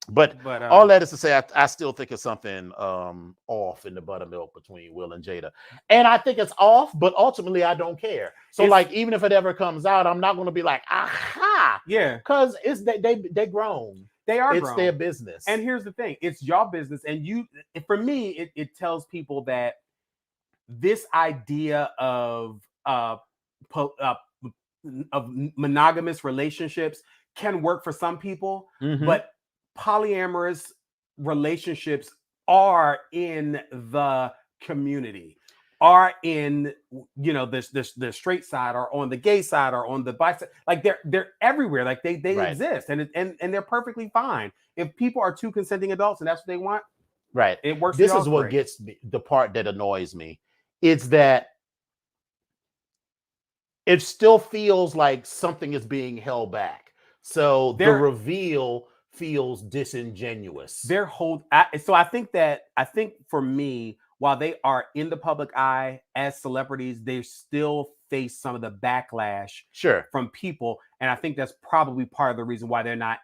But all that is to say, I still think it's something off in the buttermilk between Will and Jada. And I think it's off, but ultimately I don't care. So like, even if it ever comes out, I'm not going to be like, aha. Yeah. Because it's they grown. They are it's grown. their business. And here's the thing. It's your business. And for me, it tells people that this idea of monogamous relationships can work for some people, but polyamorous relationships are in the community, are in, you know, the straight side, or on the gay side, or on the bi side. Like they're everywhere. Like they exist, and they're perfectly fine. If people are two consenting adults and that's what they want, right, it works. This is what gets me, the part that annoys me. It's that it still feels like something is being held back. So the reveal feels disingenuous. So I think for me, while they are in the public eye as celebrities, they still face some of the backlash from people. And I think that's probably part of the reason why they're not,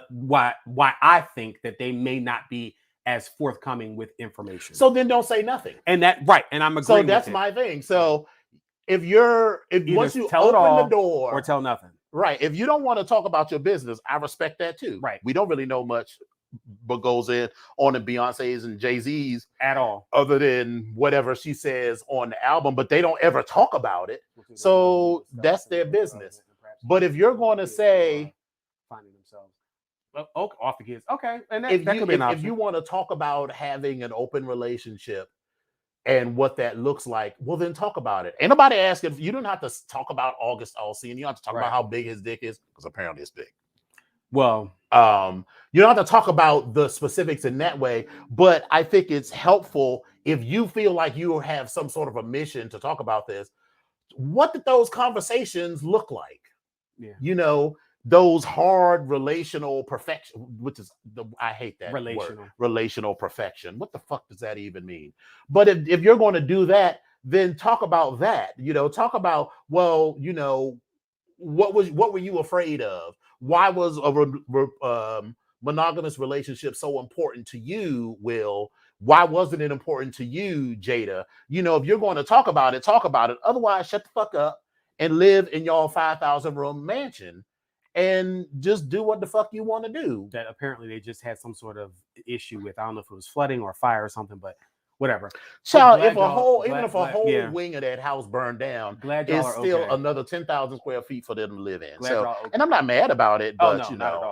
why I think that they may not be as forthcoming with information. So then don't say nothing. And And I'm agreeing. So that's my thing. So if once you open the door, or tell nothing. Right. If you don't want to talk about your business, I respect that too. Right. We don't really know much what goes on in Beyonce's and Jay-Z's at all, other than whatever she says on the album, but they don't ever talk about it. So that's their business. But if you're going to say finding themselves off the kids, okay, and that could be an option. If you want to talk about having an open relationship and what that looks like, well, then talk about it. Ain't nobody asking. You don't have to talk about August Alsina. You don't have to talk about how big his dick is, because apparently it's big. Well, you don't have to talk about the specifics in that way, but I think it's helpful if you feel like you have some sort of a mission to talk about this. What did those conversations look like? Yeah. You know, those hard relational perfection, which is I hate that word, relational perfection. What the fuck does that even mean? But if you're going to do that, then talk about that. You know, talk about, well, you know, what were you afraid of? Why was a monogamous relationship so important to you, Will? Why wasn't it important to you, Jada? You know, if you're going to talk about it, talk about it. Otherwise, shut the fuck up and live in your 5,000 room mansion and just do what the fuck you want to do. That apparently they just had some sort of issue with. I don't know if it was flooding or fire or something, but whatever. Child, if a whole wing of that house burned down, it's still another 10,000 square feet for them to live in. And I'm not mad about it, but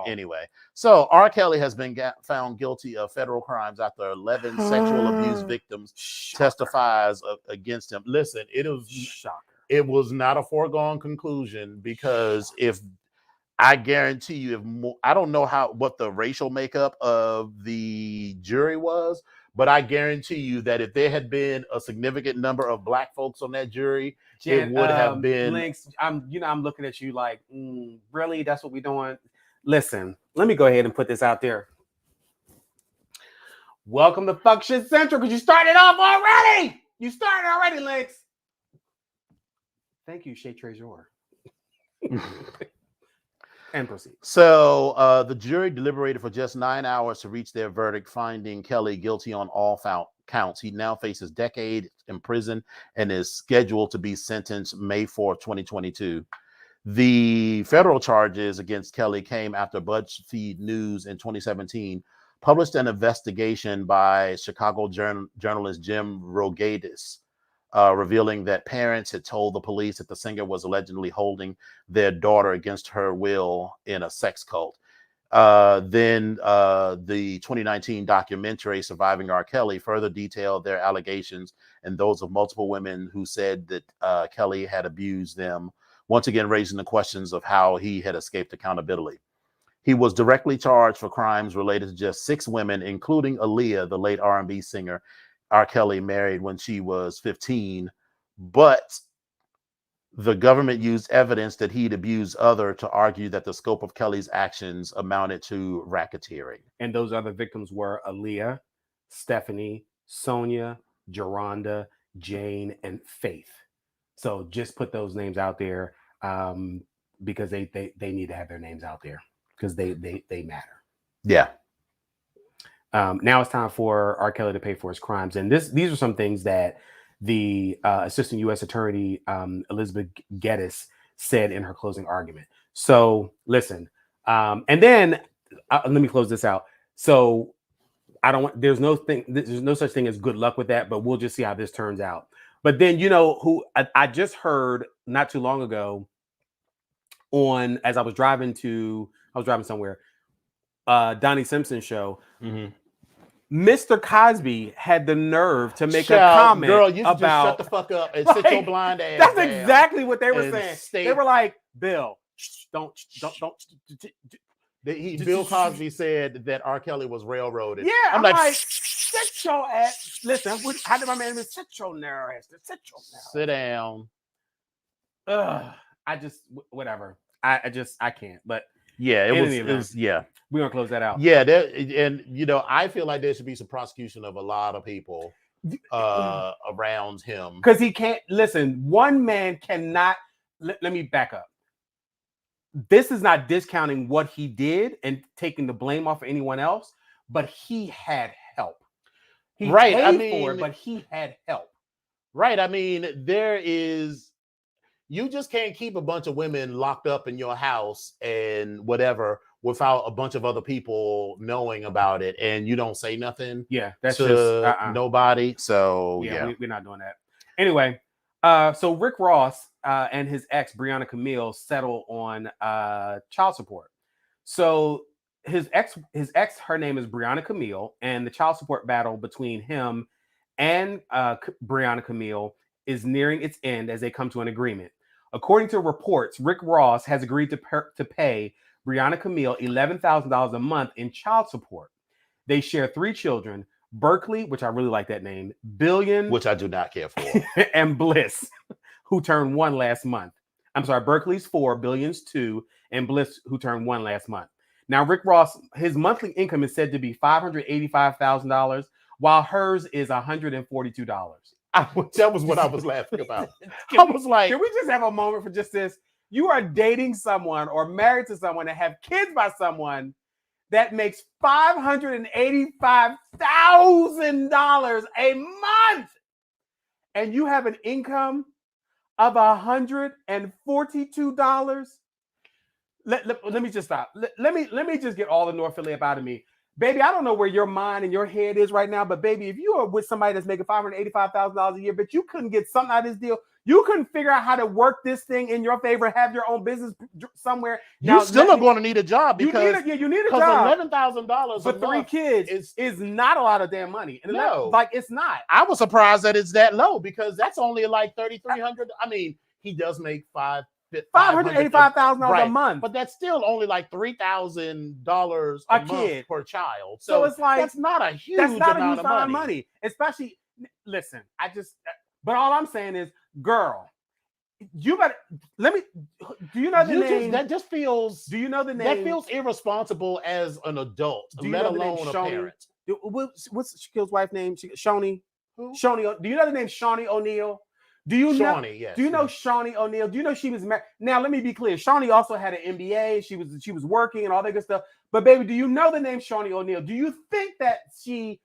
anyway. So R. Kelly has been found guilty of federal crimes after 11 sexual abuse victims testifies against him. Listen, it was not a foregone conclusion, because I guarantee you, I don't know what the racial makeup of the jury was, but I guarantee you that if there had been a significant number of Black folks on that jury, it would have been. Links, I'm looking at you like, really? That's what we're doing? Listen, let me go ahead and put this out there. Welcome to Fuck Shit Central, because you started off already. You started already, Links. Thank you, Shay Trezor. And proceed. So the jury deliberated for just 9 hours to reach their verdict, finding Kelly guilty on all counts. He now faces decades in prison and is scheduled to be sentenced May 4th, 2022. The federal charges against Kelly came after BuzzFeed News in 2017 published an investigation by Chicago journalist Jim Rogadis, revealing that parents had told the police that the singer was allegedly holding their daughter against her will in a sex cult. Then the 2019 documentary Surviving R. Kelly further detailed their allegations and those of multiple women who said that Kelly had abused them, once again raising the questions of how he had escaped accountability. He was directly charged for crimes related to just 6 women, including Aaliyah, the late R&B singer R. Kelly married when she was 15, but the government used evidence that he'd abused others to argue that the scope of Kelly's actions amounted to racketeering. And those other victims were Aaliyah, Stephanie, Sonia, Geronda, Jane, and Faith. So just put those names out there because they need to have their names out there because they matter. Yeah. Now it's time for R. Kelly to pay for his crimes. And these are some things that the Assistant U.S. Attorney Elizabeth Geddes said in her closing argument. So listen, and then let me close this out. So there's no such thing as good luck with that, but we'll just see how this turns out. But then, you know, who I just heard not too long ago as I was driving somewhere, Donnie Simpson's show. Mm-hmm. Mr. Cosby had the nerve to make a comment girl, you about just shut the fuck up and sit your blind ass That's down exactly what they were saying. They were like, Bill, don't. Bill Cosby said that R. Kelly was railroaded. Yeah, I'm like, sit your ass. Listen, how did my man sit your narrow ass? Sit down. I just whatever. I can't. But yeah, it was yeah. We're gonna close that out. Yeah, and you know, I feel like there should be some prosecution of a lot of people around him because he can't listen. One man cannot. Let me back up. This is not discounting what he did and taking the blame off of anyone else, but he had help. He paid for it, but he had help. Right. I mean, you just can't keep a bunch of women locked up in your house and whatever without a bunch of other people knowing about it, and you don't say nothing. Yeah, that's to just nobody. So yeah. We're not doing that. Anyway, so Rick Ross and his ex Brianna Camille settle on child support. So his ex, her name is Brianna Camille, and the child support battle between him and Brianna Camille is nearing its end as they come to an agreement. According to reports, Rick Ross has agreed to pay Brianna Camille $11,000 a month in child support. They share 3 children, Berkeley, which I really like that name, Billion, which I do not care for, and Bliss, who turned 1 last month. I'm sorry, Berkeley's 4, Billion's 2, and Bliss, who turned 1 last month. Now, Rick Ross, his monthly income is said to be $585,000, while hers is $142. That was what I was laughing about. I was like, can we just have a moment for just this? You are dating someone or married to someone and have kids by someone that makes $585,000 a month, and you have an income of $142. Let me just stop. Let me just get all the North Philly up out of me. Baby, I don't know where your mind and your head is right now, but baby, if you are with somebody that's making $585,000 a year, but you couldn't get something out of this deal, you couldn't figure out how to work this thing in your favor, have your own business somewhere. You still are going to need a job because you need a job. $11,000 for 3 kids is not a lot of damn money. And no, it's not. I was surprised that it's that low because that's only like $3,300. I mean, he does make $585,000 a month, but that's still only like $3,000 a month per child. So it's like that's not a huge amount of money. Especially, listen, but all I'm saying is, girl, you better do you know the name? That just feels. Do you know the name? That feels irresponsible as an adult, let alone a parent. What's Shaquille's wife's name? Shoni. Who? Shoni. Do you know the name Shawnee O'Neal? Do you know? Shawnee, yes. Do you know Shawnee O'Neal? Do you know she was married? Now let me be clear. Shawnee also had an MBA. She was working and all that good stuff. But baby, do you know the name Shawnee O'Neal? Do you think that she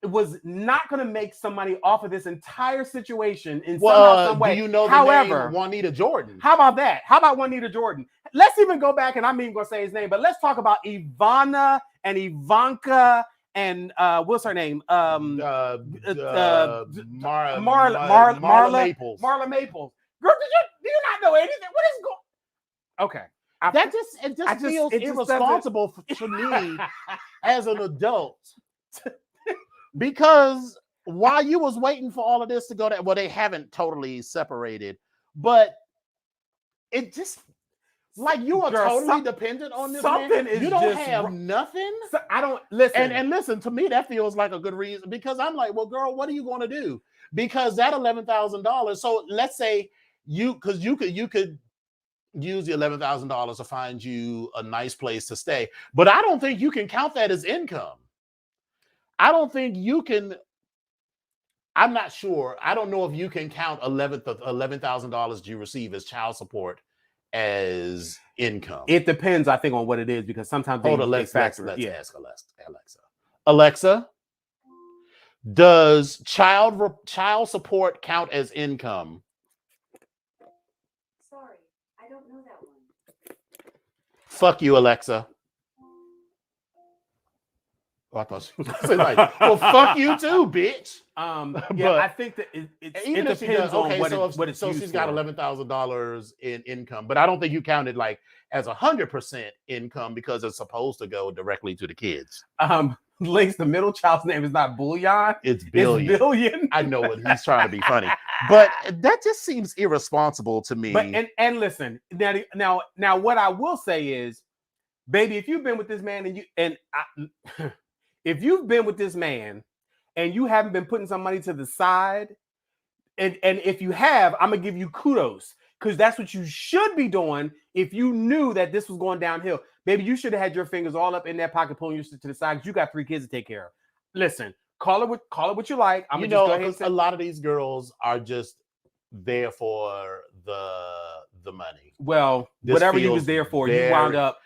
was not going to make some money off of this entire situation in somehow, some way? Do you know the name Juanita Jordan? How about that? How about Juanita Jordan? Let's even go back, and I'm even going to say his name, but let's talk about Ivana and Ivanka and what's her name? Marla Maples. Marla Maples. Girl, do you not know anything? What is going? Okay, It just feels irresponsible for me as an adult. Because while you was waiting for all of this to go down, well, they haven't totally separated, but it just like you are totally dependent on this man. You don't have nothing. So I don't listen. And listen, to me, that feels like a good reason because I'm like, well, girl, what are you going to do? Because that $11,000. So let's say you could use the $11,000 to find you a nice place to stay, but I don't think you can count that as income. I don't think you can. I'm not sure. I don't know if you can count $11,000 you receive as child support as income. It depends, I think, on what it is because sometimes let's ask Alexa. Alexa, does child support count as income? Sorry, I don't know that one. Fuck you, Alexa. I thought she was saying like, well, fuck you too, bitch. But I think that it depends on what it's so used she's got for. $11,000 in income, but I don't think you count it like as 100% income because it's supposed to go directly to the kids. Links, the middle child's name is not Bullion. It's Billion. It's Billion. I know it. He's trying to be funny, but that just seems irresponsible to me. But and listen, now what I will say is, baby, if you've been with this man if you've been with this man and you haven't been putting some money to the side, and if you have, I'm gonna give you kudos because that's what you should be doing if you knew that this was going downhill. Baby, you should have had your fingers all up in that pocket, pulling your shit to the side because you got 3 kids to take care of. Listen, call it what you like. I'm gonna just go ahead and say, a lot of these girls are just there for the money. Well, whatever you was there for, you wound up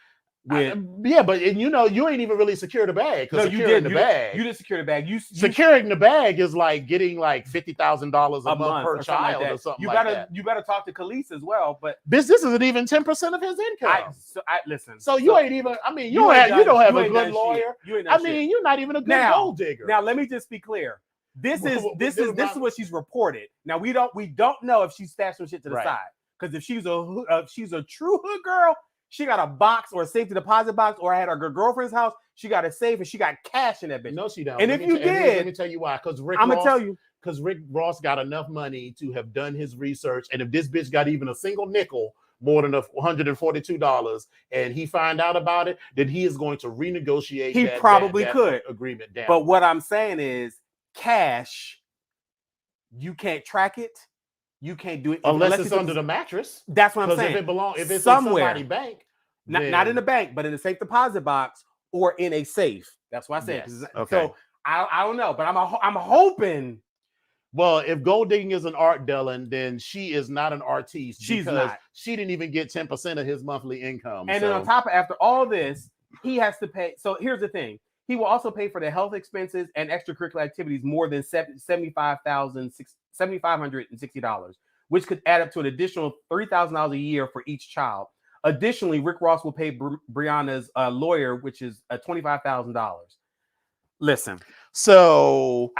with but you ain't even really secured the bag. No, you did. You didn't secure the bag. Securing the bag is like getting like $50,000 a month per child or something You better talk to Khalees as well. But this isn't even 10% of his income. Listen. So you ain't even. I mean, you don't have a good lawyer. I mean, you're not even a good gold digger. Now, let me just be clear. This is what she's reported. Now we don't know if she stashed some shit to the side because if she's a true hood girl. She got a box or a safety deposit box, or I had her girlfriend's house. She got a safe and she got cash in that bitch. No, she don't. And if you did, let me tell you why. Because Rick Ross got enough money to have done his research. And if this bitch got even a single nickel more than $142, and he find out about it, then he is going to renegotiate. He probably could agreement down. But what I'm saying is, cash, you can't track it. You can't do it unless it's under the mattress. That's what I'm saying. If it's somewhere, in somebody's bank, not in the bank, but in a safe deposit box or in a safe. That's what I said. Yes. Okay. So I don't know, but I'm hoping. Well, if gold digging is an art, Dylan, then she is not an artiste. She's not. She didn't even get 10% of his monthly income. And then on top of after all this, he has to pay. So here's the thing. He will also pay for the health expenses and extracurricular activities more than $7,560, which could add up to an additional $3,000 a year for each child. Additionally, Rick Ross will pay Brianna's lawyer, which is $25,000. Listen, so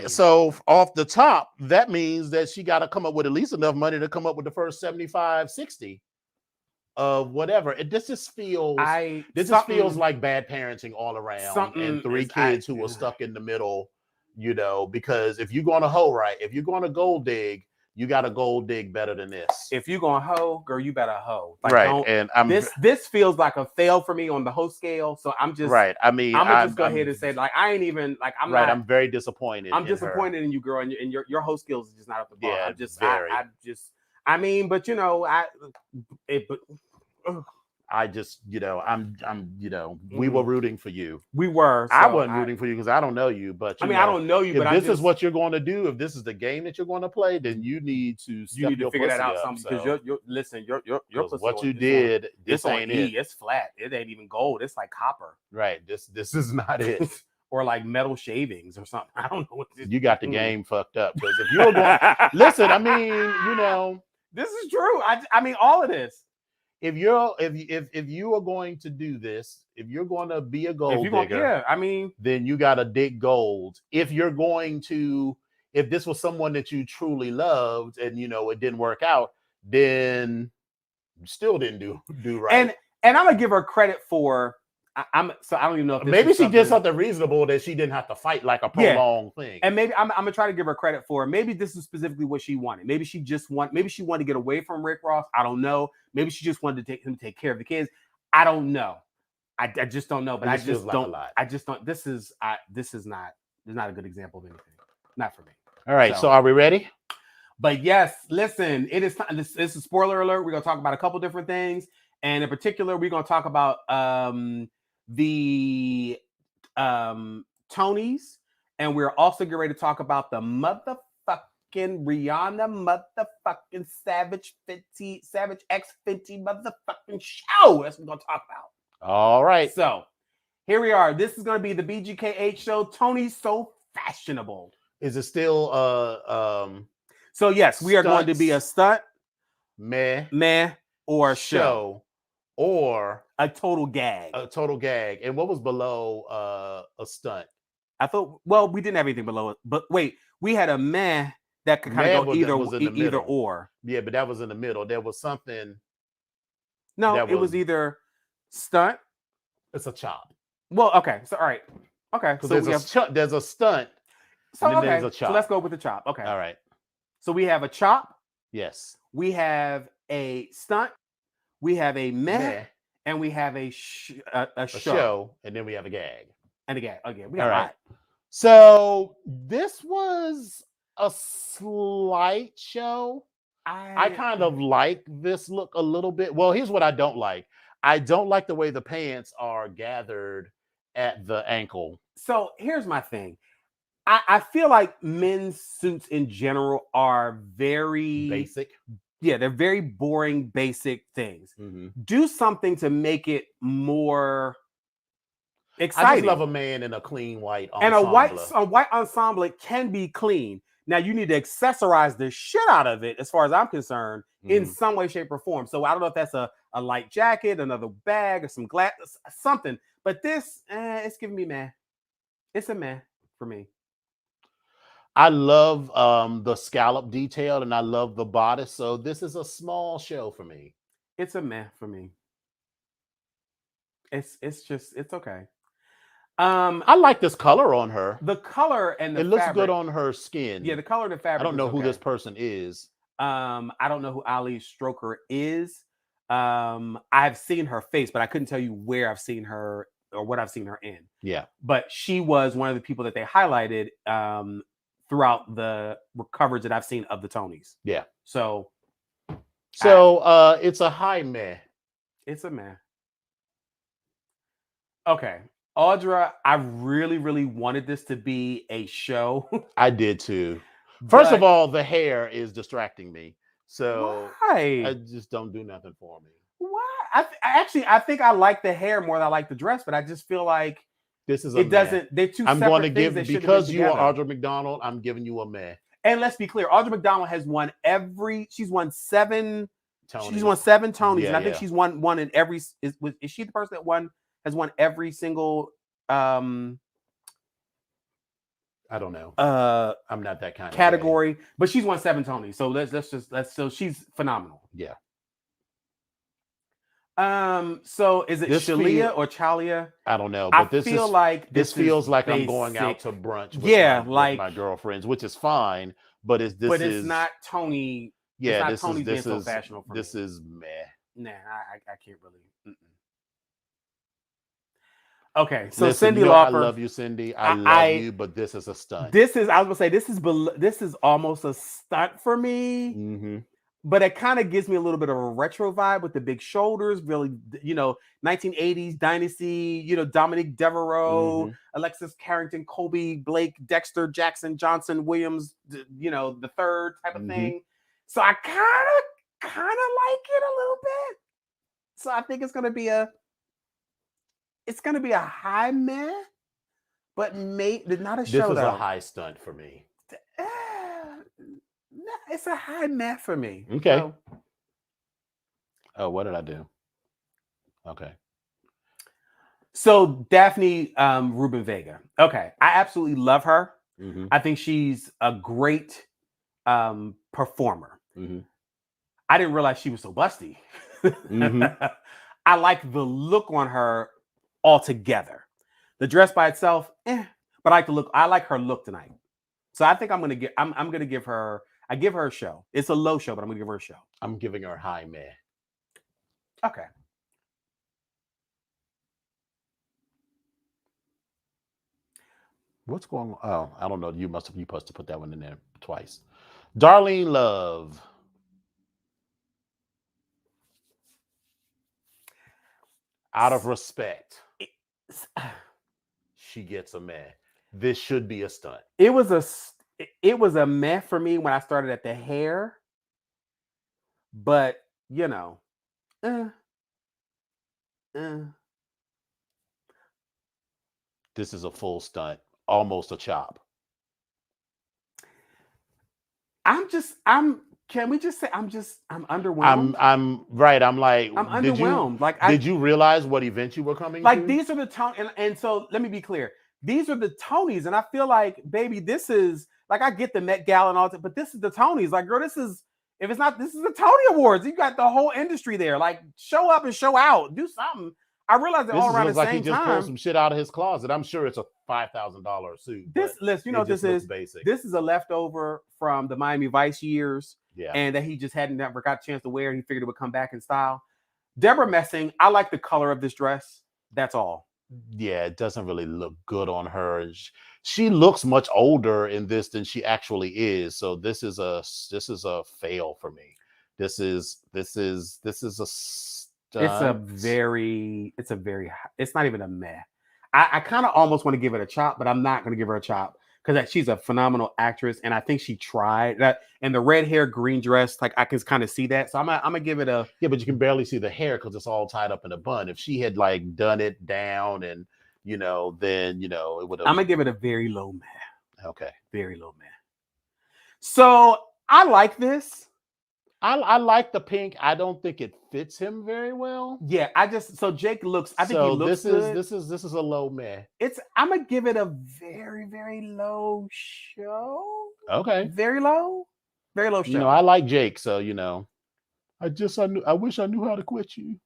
so off the top, that means that she got to come up with at least enough money to come up with the first 75, 60. Of whatever. This just feels like bad parenting all around, and 3 kids who were stuck in the middle, because if you're going to hoe right, if you're going to gold dig, you got to gold dig better than this. If you're going to hoe, girl, you better hoe. Right. And this feels like a fail for me on the hoe scale. So I'm just right. I mean, I'm gonna just go ahead and say I ain't even I'm very disappointed. I'm disappointed in you, girl, and your hoe skills is just not up to bar. Yeah, I'm just very. I just, we were rooting for you. We were. I wasn't rooting for you because I don't know you, but I don't know you, if but this is what you're going to do, if this is the game that you're going to play, then you need to figure that out something because your what you did, this ain't it. It's flat. It ain't even gold. It's like copper. Right. This is not it. Or like metal shavings or something. I don't know what this you got the game fucked up because if you were going listen, I mean, this is true. I mean all of this. If you are going to do this, if you're going to be a gold digger, then you got to dig gold. If this was someone that you truly loved and it didn't work out, then you still didn't do right. And I'm gonna give her credit for. I don't even know if maybe she did something reasonable that she didn't have to fight like a prolonged thing. And maybe I'm gonna try to give her credit for. Maybe this is specifically what she wanted. Maybe she wanted to get away from Rick Ross. I don't know. Maybe she just wanted to take care of the kids. I don't know. I just don't know. But I just don't. I just don't. This is not a good example of anything. Not for me. All right. So are we ready? But yes, listen. It is time. This is a spoiler alert. We're gonna talk about a couple different things, and in particular, we're gonna talk about the Tonys, and we're also getting ready to talk about the motherfucking Rihanna motherfucking Savage X Fenty motherfucking show. That's what we're gonna talk about. All right. So here we are. This is gonna be the BGKH show. Tony's So Fashionable. Is it still so yes, we are going to be a stunt, meh, or show. Or a total gag. And what was below a stunt? I thought, well, we didn't have anything below it. But wait, we had a meh that could kind of go either or. Yeah, but that was in the middle. There was something. No, it was either stunt. It's a chop. Well, okay. So all right. Okay. So there's a stunt. So okay. There's a chop. So let's go with the chop. Okay. All right. So we have a chop. Yes. We have a stunt. We have a meh, and we have a show, and then we have a gag. And a gag. Okay, we got all right. So this was a slight show. I kind of like this look a little bit. Well, here's what I don't like. I don't like the way the pants are gathered at the ankle. So here's my thing. I feel like men's suits in general are very basic. Yeah, they're very boring, basic things. Mm-hmm. Do something to make it more exciting. I just love a man in a clean white ensemble. And a white ensemble, it can be clean. Now, you need to accessorize the shit out of it, as far as I'm concerned, in some way, shape, or form. So I don't know if that's a light jacket, another bag, or some glass, something. But this, it's giving me meh. It's a meh for me. I love the scallop detail and I love the bodice. So this is a small show for me. It's a meh for me. It's okay. I like this color on her. The color and the it looks fabric, good on her skin. Yeah, the color and the fabric. I don't know who this person is. I don't know who Ali Stroker is. I've seen her face, but I couldn't tell you where I've seen her or what I've seen her in. Yeah. But she was one of the people that they highlighted throughout the coverage that I've seen of the Tonys. Yeah. So it's a high meh. It's a meh. Okay. Audra, I really, really wanted this to be a show. I did too. First of all, the hair is distracting me. So why? I just don't do nothing for me. Why? I think I like the hair more than I like the dress, but I just feel like this is it doesn't. They're two. I'm separate going to things give because you are Audra McDonald. I'm giving you a meh. And let's be clear, Audra McDonald has won she's won 7 Tonys. She's won 7 Tonys, and I think she's won in every. Is she the person that has won every single? I don't know. I'm not that kind category, of but she's won 7 Tonys. So so she's phenomenal. Yeah. So is it Shalia or Chalia? I don't know, but this feels like I'm going out to brunch with my girlfriends, which is fine, but it's not Tony. Yeah, it's not this so fashionable for this me. is meh. Nah, I can't really. Okay, so Listen, Cyndi Lauper. I love you, Cindy. I love you, but this is a stunt. I was gonna say this is almost a stunt for me. Mm-hmm. but it kind of gives me a little bit of a retro vibe with the big shoulders, really, 1980s Dynasty, Dominique Devereaux, Alexis Carrington, Kobe, Blake, Dexter, Jackson, Johnson, Williams, the third type of thing. So I kind of like it a little bit. So I think it's gonna be a high meh, but not a show. This is a high stunt for me. It's a high meh for me. Okay. So, oh, what did I do? Okay. So Daphne Rubin Vega. Okay. I absolutely love her. I think she's a great performer. I didn't realize she was so busty. I like the look on her altogether. The dress by itself, but I like the look. I like her look tonight. So I think I'm gonna give her. I give her a show. It's a low show, but I'm gonna give her a show. I'm giving her a high meh. Okay. What's going on? Oh, I don't know. You must have put that one in there twice. Darlene Love. Out of respect, she gets a meh. This should be a stunt. It was a meh for me when I started at the hair, but this is a full stunt, almost a chop. Can we just say I'm underwhelmed? I'm right. I'm underwhelmed. Did you realize what event you were coming to? These are the tone, and so let me be clear. These are the Tonys, and I feel like, baby, this is I get the Met Gala and all that, but this is the Tonys. Girl, this is the Tony Awards. You got the whole industry there. Show up and show out. Do something. I realize it all around the same time. He just pulled some shit out of his closet. I'm sure it's a $5,000 suit. This is basic. This is a leftover from the Miami Vice years. Yeah. And that he just never got a chance to wear. He figured it would come back in style. Deborah Messing, I like the color of this dress. That's all. Yeah, it doesn't really look good on her. She looks much older in this than she actually is. So this is a fail for me. This is a stunt. It's not even a meh. I kind of almost want to give it a chop, but I'm not going to give her a chop because she's a phenomenal actress, and I think she tried that. And the red hair, green dress, I can kind of see that. So I'm gonna give it a but you can barely see the hair because it's all tied up in a bun. If she had done it down and then it would have. I'm gonna give it a very low meh. Okay, very low meh. So I like this. I like the pink. I don't think it fits him very well. Yeah, Jake looks. I think he looks good. This is a low meh. I'm gonna give it a very, very low show. Okay, very low show. I like Jake, so I wish I knew how to quit you.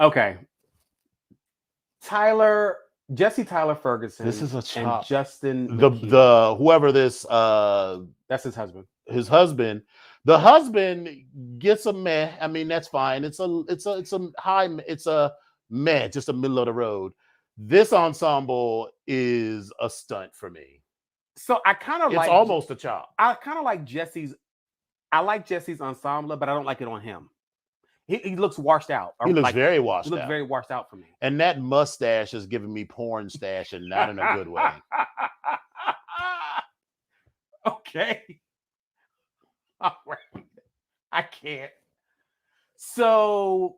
Okay, Jesse Tyler Ferguson. This is a chop. And Justin the whoever this that's his husband. The husband gets a meh. I mean, that's fine. It's a meh, just a middle of the road. This ensemble is a stunt for me. So I kind of it's almost a chop. I kind of like Jesse's. I like Jesse's ensemble, but I don't like it on him. He looks washed out. He looks very washed out. He looks very washed out for me. And that mustache is giving me porn stash, and not in a good way. Okay. All right. I can't. So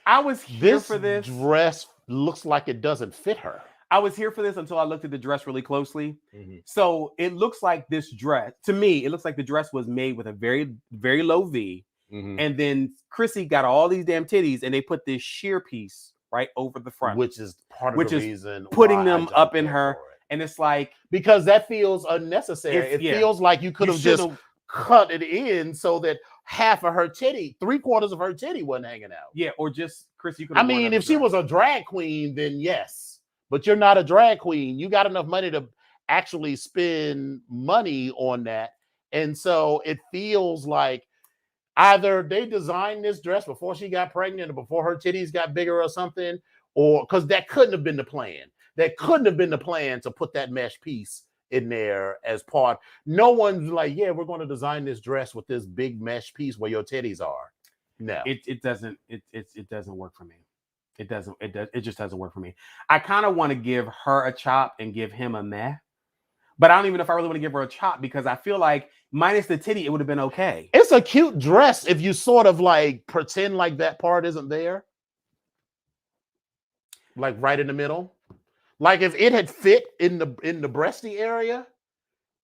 I was here for this. This dress looks like it doesn't fit her. I was here for this until I looked at the dress really closely. So it looks like this dress, to me, it looks like the dress was made with a very, very low V. And then Chrissy got all these damn titties and they put this sheer piece right over the front. Which is part of the reason putting them up in her. And it's because that feels unnecessary. It feels like you could have just cut it in so that half of her titty, 3/4 of her titty wasn't hanging out. Yeah, or just Chrissy. I mean, if she was a drag queen, then yes. But you're not a drag queen. You got enough money to actually spend money on that. And so it feels like either they designed this dress before she got pregnant or before her titties got bigger or something, or because that couldn't have been the plan. That couldn't have been the plan to put that mesh piece in there as part. No one's like, yeah, we're going to design this dress with this big mesh piece where your titties are. No, it doesn't work for me. It just doesn't work for me. I kind of want to give her a chop and give him a meh, but I don't even know if I really want to give her a chop because I feel like minus the titty, it would have been okay. it's a cute dress if you sort of like pretend like that part isn't there, like right in the middle. Like if it had fit in the breasty area,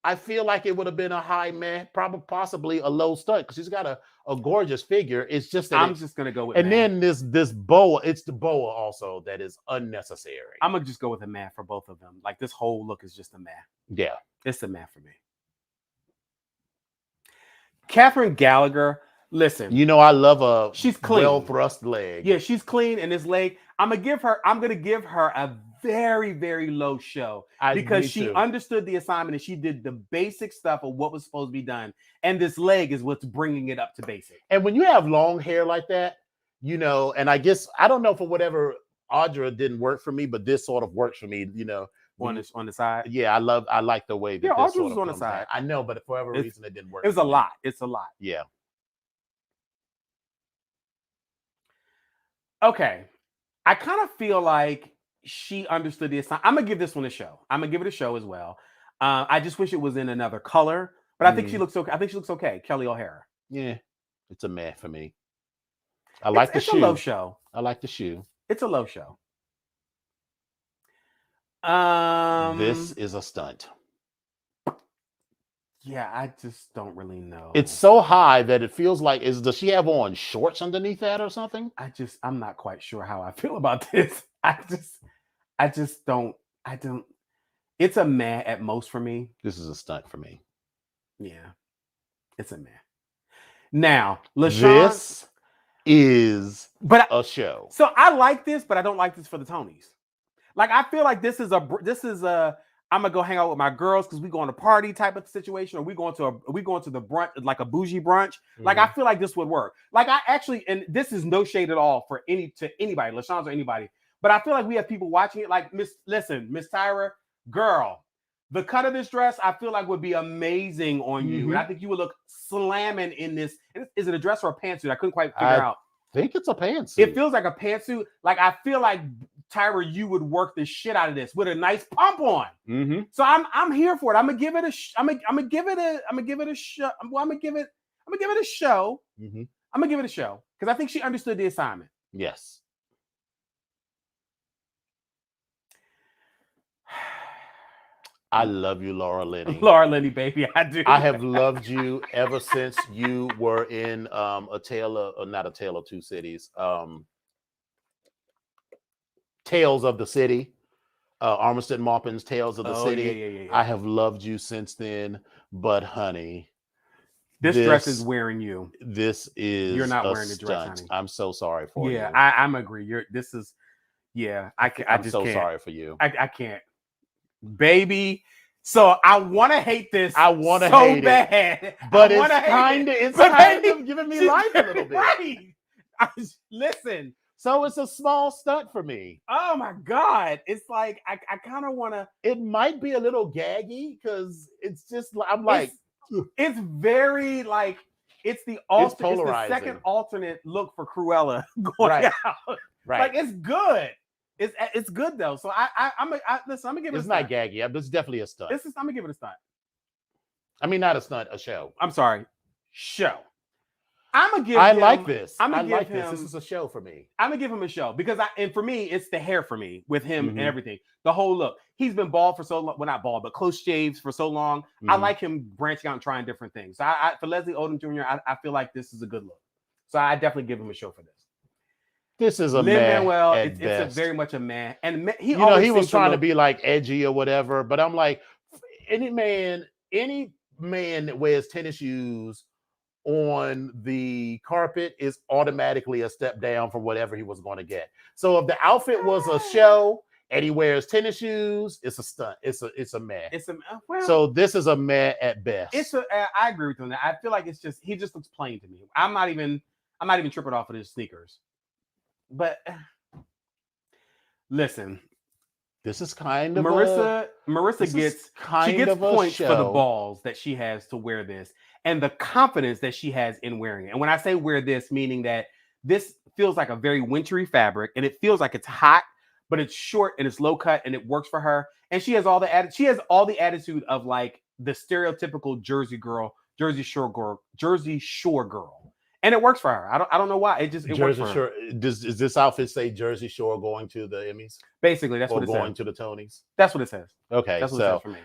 I feel like it would have been a high meh, probably possibly a low stunt because she's got a gorgeous figure. It's just that I'm just gonna go with and meh. then this boa, it's the boa also that is unnecessary. I'm gonna just go with a meh for both of them. Like this whole look is just a meh. Yeah. It's a meh for me. Catherine Gallagher, listen. You know, I love a she's clean. Well thrust leg. Yeah, she's clean, and this leg, I'm gonna give her a very, very low show because she understood the assignment and she did the basic stuff of what was supposed to be done. And this leg is what's bringing it up to basic. And when you have long hair like that, you know, and I guess I don't know for whatever Audra didn't work for me, but this sort of works for me, you know. On the side. Yeah, I like the way that yeah, this Audra sort was of on the side. I know, but for whatever reason it didn't work. It was a lot. It's a lot. Yeah. Okay. I kind of feel like she understood the assignment. I'm gonna give this one a show. I'm gonna give it a show as well. I just wish it was in another color, but I think she looks okay. I think she looks okay. Kelly O'Hara. Yeah, it's a meh for me. I like the shoe. It's a low show. I like the shoe. It's a low show. This is a stunt. Yeah, I just don't really know. It's so high that it feels like does she have on shorts underneath that or something? I'm not quite sure how I feel about this. I don't. It's a meh at most for me. This is a stunt for me. Yeah, it's a meh. Now, LaShawn, this is a show. So I like this, but I don't like this for the Tonys. Like I feel like this is a I'm gonna go hang out with my girls because we go on a party type of situation, or we going to the brunch, like a bougie brunch. Mm-hmm. Like I feel like this would work. Like I actually, and this is no shade at all for anybody, LaShawn's or anybody. But I feel like we have people watching it. Like Miss Tyra, girl, the cut of this dress I feel like would be amazing on you, and I think you would look slamming in this. Is it a dress or a pantsuit? I couldn't quite figure out. I think it's a pantsuit. It feels like a pantsuit. Like I feel like Tyra, you would work the shit out of this with a nice pump on. Mm-hmm. So I'm here for it. I'm gonna give it a show. I'm gonna give it a show. Mm-hmm. I'm gonna give it a show because I think she understood the assignment. Yes. I love you, Laura Linney. Laura Linney, baby, I do. I have loved you ever since you were in not A Tale of Two Cities. Tales of the City. Armistead Maupin's Tales of the City. Yeah. I have loved you since then, but honey, this dress is wearing you. You're not wearing the dress, honey. I'm so sorry for you. Yeah, I'm agree. I'm so sorry for you. I can't. Baby, so I want to hate this. I want to so hate bad, it, but it's kind of giving me life a little bit. Right. Listen, so it's a small stunt for me. Oh my god, it's like I kind of want to. It might be a little gaggy because it's just I'm like, it's very like it's the second alternate look for Cruella going out. Right, like it's good. It's good though. So listen. I'm gonna give it. It's not gaggy. It's definitely a stunt. I'm gonna give it a stunt. I mean, not a stunt, a show. I'm sorry, show. I'm gonna give. I like this. I like this. This is a show for me. I'm gonna give him a show because and for me, it's the hair for me with him and everything. The whole look. He's been bald for so long. Well, not bald, but close shaves for so long. I like him branching out and trying different things. So for Leslie Odom Jr., I feel like this is a good look. So I definitely give him a show for this. This is a man. Well, it's a very much a man, and he was trying to be like edgy or whatever. But I'm like, any man that wears tennis shoes on the carpet is automatically a step down from whatever he was going to get. So if the outfit was a show and he wears tennis shoes, it's a stunt. It's a meh. So this is a meh at best. I agree with him. I feel like he just looks plain to me. I'm not even tripping off of his sneakers. But listen, this is kind of Marissa Marissa This is gets kind of a points for the show. balls that she has to wear this and the confidence that she has in wearing it. And when I say wear this, meaning that this feels like a very wintry fabric and it feels like it's hot, but it's short and it's low cut and it works for her. And she has all the attitude of like the stereotypical Jersey Shore girl. And it works for her. I don't know why. It works Jersey for her. Shore. Does this outfit say Jersey Shore going to the Emmys? Basically, that's what Or it going says. to the Tonys? That's what it says. Okay, That's what it so says for me.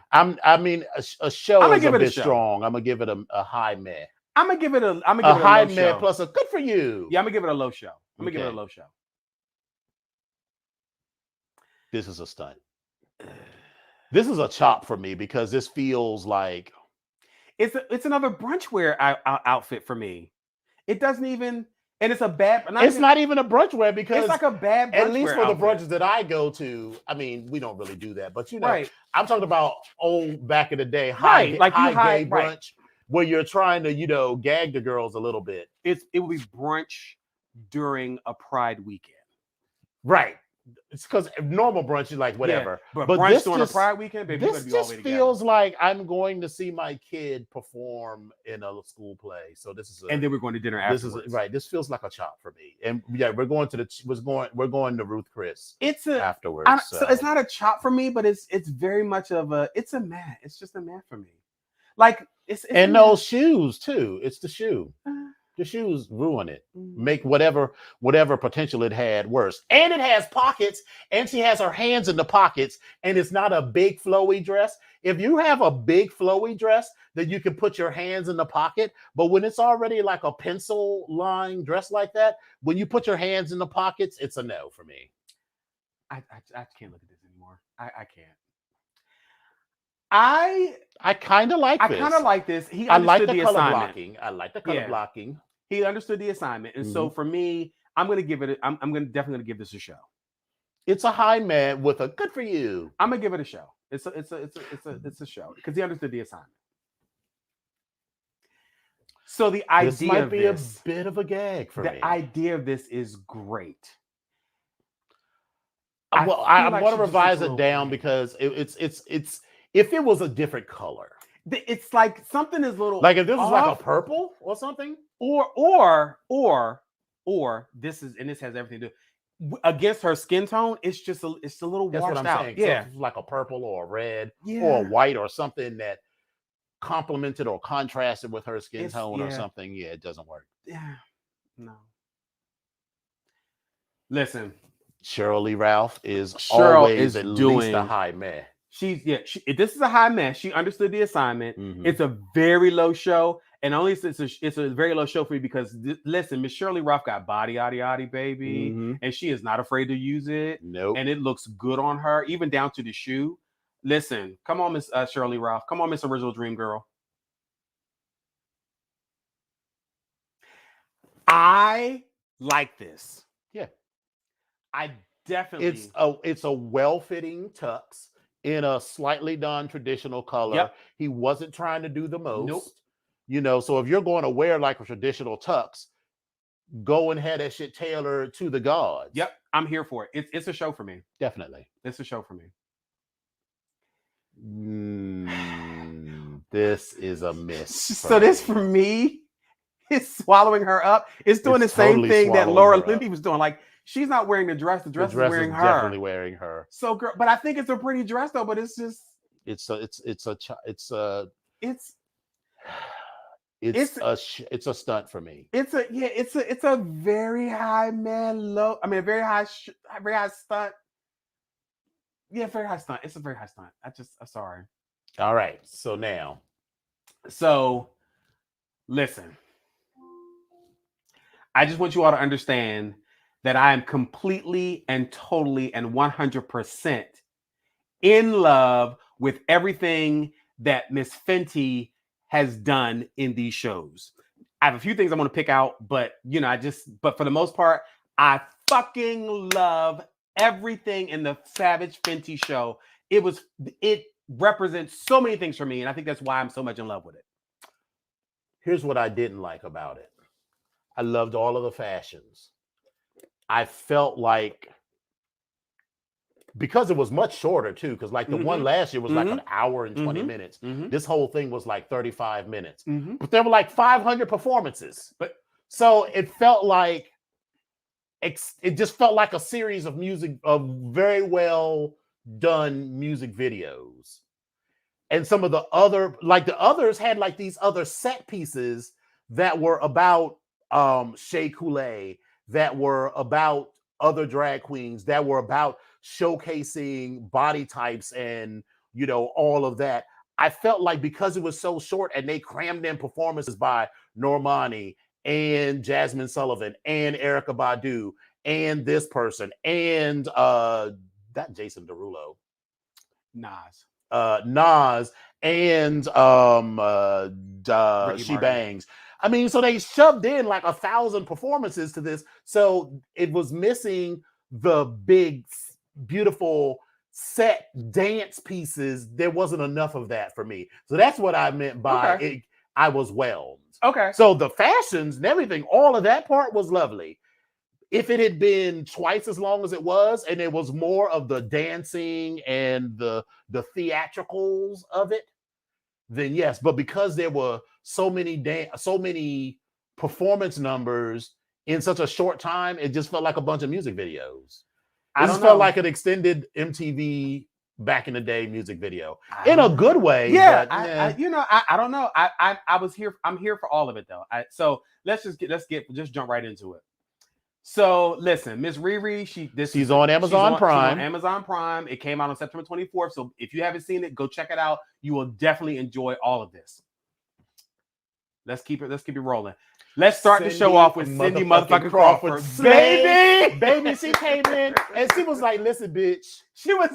I mean, a show I'm gonna is give a it a bit show. strong. I'm gonna give it a high meh. I'm gonna give it a high low meh show. plus a good for you. Yeah, I'm gonna give it a low show. I'm gonna give it a Okay. low show. This is a stunt. This is a chop for me because this feels like It's another brunch wear outfit for me. It doesn't even, and it's a bad. not even a brunch wear because it's like a bad. Brunch at least wear for the outfit. brunches that I go to. I mean, we don't really do that, but you know, Right. I'm talking about old back in the day, Right, high like you high gay right. brunch where you're trying to gag the girls a little bit. It would be brunch during a Pride weekend. Right. It's because normal brunch is like whatever. Yeah, but brunch this during a Pride weekend, baby, this just feels like I'm going to see my kid perform in a school play. So this is and then we're going to dinner afterwards. right. This feels like a chop for me. And yeah, we're going to Ruth Chris. It's afterwards. So it's not a chop for me, but it's very much of a a man. It's just a man for me. Like it's and those shoes too. It's the shoe. The shoes ruin it. Make whatever potential it had worse. And it has pockets, and she has her hands in the pockets, and it's not a big flowy dress. If you have a big flowy dress, then you can put your hands in the pocket. But when it's already like a pencil line dress like that, when you put your hands in the pockets, it's a no for me. I can't look at this anymore. I can't. I kind of like this. I kind of like this. I like the color assignment. blocking. I like the color blocking. He understood the assignment, and so for me, I'm gonna give it. I'm definitely gonna give this a show. It's a high man with a good for you. I'm gonna give it a show. It's a show because he understood the assignment. So the idea this might of be this, a bit of a gag for me. The idea of this is great. I want to revise it down because it's if it was a different color. It's like something is little like if this was off, like a purple or something, or this is, and this has everything to do against her skin tone. It's a little that's washed what I'm out. saying. Yeah, so like a purple or a red or a white or something that complemented or contrasted with her skin tone or something. Yeah, it doesn't work. Yeah, no. Listen, Shirley Ralph is always at least a high man. This is a high mess. She understood the assignment. It's a very low show, and only it's a very low show for me because listen, Miss Shirley Ralph got body, yaddy, baby, and she is not afraid to use it. Nope, and it looks good on her, even down to the shoe. Listen, come on, Miss Shirley Ralph. Come on, Miss Original Dream Girl. I like this. Yeah, I definitely. It's a well-fitting tux in a slightly non-traditional color. Yep. He wasn't trying to do the most. Nope. So if you're going to wear like a traditional tux, go and have that shit tailored to the gods. Yep, I'm here for it. It's a show for me. Definitely. It's a show for me. This is a miss. So this for me is swallowing her up. It's doing the same thing that Laura Limpy was doing. Like, she's not wearing the dress. The dress is wearing her. Definitely wearing her. So, girl, but I think it's a pretty dress though. But it's just it's a stunt for me. It's a very high man low. I mean, a very high stunt. Yeah, very high stunt. It's a very high stunt. I'm sorry. All right. So listen. I just want you all to understand that I am completely and totally and 100% in love with everything that Miss Fenty has done in these shows. I have a few things I want to pick out, but but for the most part, I fucking love everything in the Savage Fenty show. It represents so many things for me, and I think that's why I'm so much in love with it. Here's what I didn't like about it. I loved all of the fashions. I felt like because it was much shorter too. Because like the one last year was like an hour and 20 minutes. This whole thing was like 35 minutes. But there were like 500 performances. But so it felt like it just felt like a series of very well done music videos. And some of the others had like these other set pieces that were about Shea Coulee, that were about other drag queens, that were about showcasing body types and, you know, all of that. I felt like because it was so short and they crammed in performances by Normani and Jasmine Sullivan and Erykah Badu and this person and that Jason Derulo. Nas and She Bangs. I mean, so they shoved in like 1,000 performances to this. So it was missing the big, beautiful set dance pieces. There wasn't enough of that for me. So that's what I meant by it. I was whelmed. Okay. So the fashions and everything, all of that part was lovely. If it had been twice as long as it was, and it was more of the dancing and the theatricals of it, then yes. But because there were so many performance numbers in such a short time, it just felt like a bunch of music videos. It just felt like an extended MTV back in the day music video in a good way. Yeah, but, I don't know. I was here. I'm here for all of it though. So let's just jump right into it. So listen, Miss Riri, she's on Amazon Prime. She's on Amazon Prime. It came out on September 24th. So if you haven't seen it, go check it out. You will definitely enjoy all of this. Let's keep it rolling. Let's start the show off with Cindy motherfucking Crawford. Baby, she came in and she was like, listen, bitch.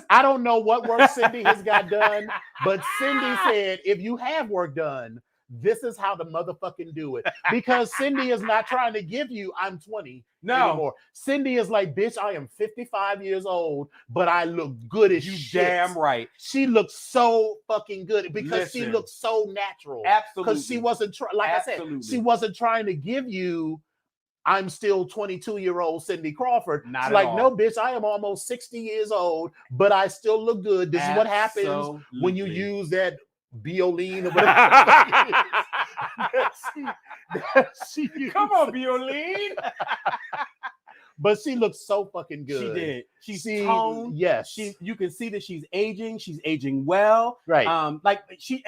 I don't know what work Cindy has got done, but Cindy said, if you have work done, this is how to motherfucking do it. Because Cindy is not trying to give you, I'm 20 anymore. Cindy is like, bitch, I am 55 years old, but I look good as shit. Damn right. She looks so fucking good because she looks so natural. Absolutely. Because she wasn't, I said, she wasn't trying to give you, I'm still 22-year-old Cindy Crawford. Not She's like, all. no, bitch, I am almost 60 years old, but I still look good. This is what happens when you use that Bioline or whatever. Come on, Bioline. But she looks so fucking good. She did. She's toned. Yes. You can see that she's aging. She's aging well. Right. She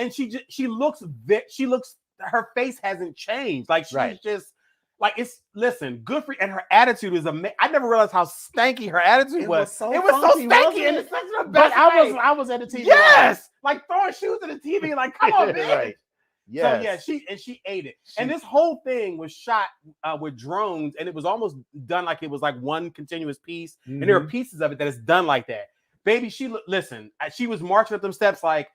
looks. Her face hasn't changed. Like she's just. Like listen, good for you. And her attitude is amazing. I never realized how stanky her attitude was. It was so stanky and it's such the best. But I was at the TV. Yes, like throwing shoes at the TV. Like, come on, man. Right. Yes. So yeah, she ate it. And this whole thing was shot with drones, and it was almost done like it was like one continuous piece. And there are pieces of it that is done like that. Baby, she was marching up them steps like,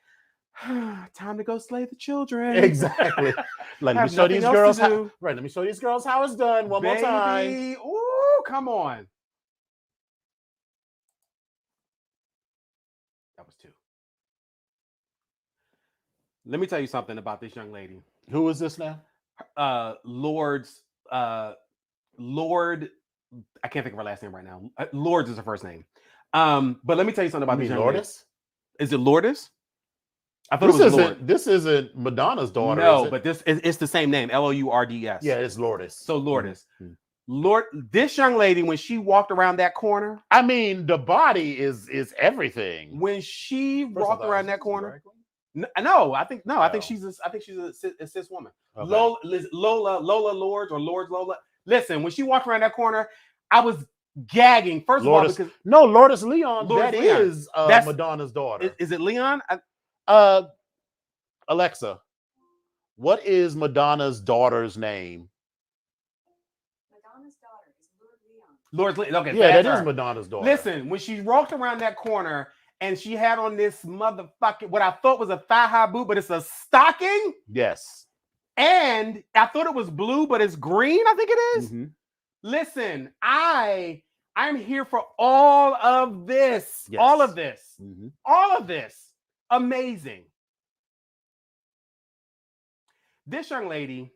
time to go slay the children. Exactly. Let me show these girls how. Right. Let me show these girls how it's done one more time. Ooh, come on. That was 2. Let me tell you something about this young lady. Who is this now? Lord. I can't think of her last name right now. Lords is her first name. But let me tell you something about this young lady. Is it Lourdes? I thought this isn't Madonna's daughter. No, but it's the same name, Lourdes. Yeah, it's Lourdes. So Lourdes. This young lady, when she walked around that corner, I mean, the body is everything. When she walked around that corner, I think she's a cis woman. Okay. Lola Lords or Lords Lola. Listen, when she walked around that corner, I was gagging. First Lourdes, of all, Lourdes Leon. That's Madonna's daughter. Is it Leon? Alexa, what is Madonna's daughter's name? Madonna's daughter is Lord Leon. Okay, yeah, that is Madonna's daughter. Listen, when she walked around that corner and she had on this motherfucking what I thought was a thigh-high boot, but it's a stocking. Yes. And I thought it was blue, but it's green. I think it is. Listen, I'm here for all of this. Yes. All of this. All of this. Amazing. This young lady,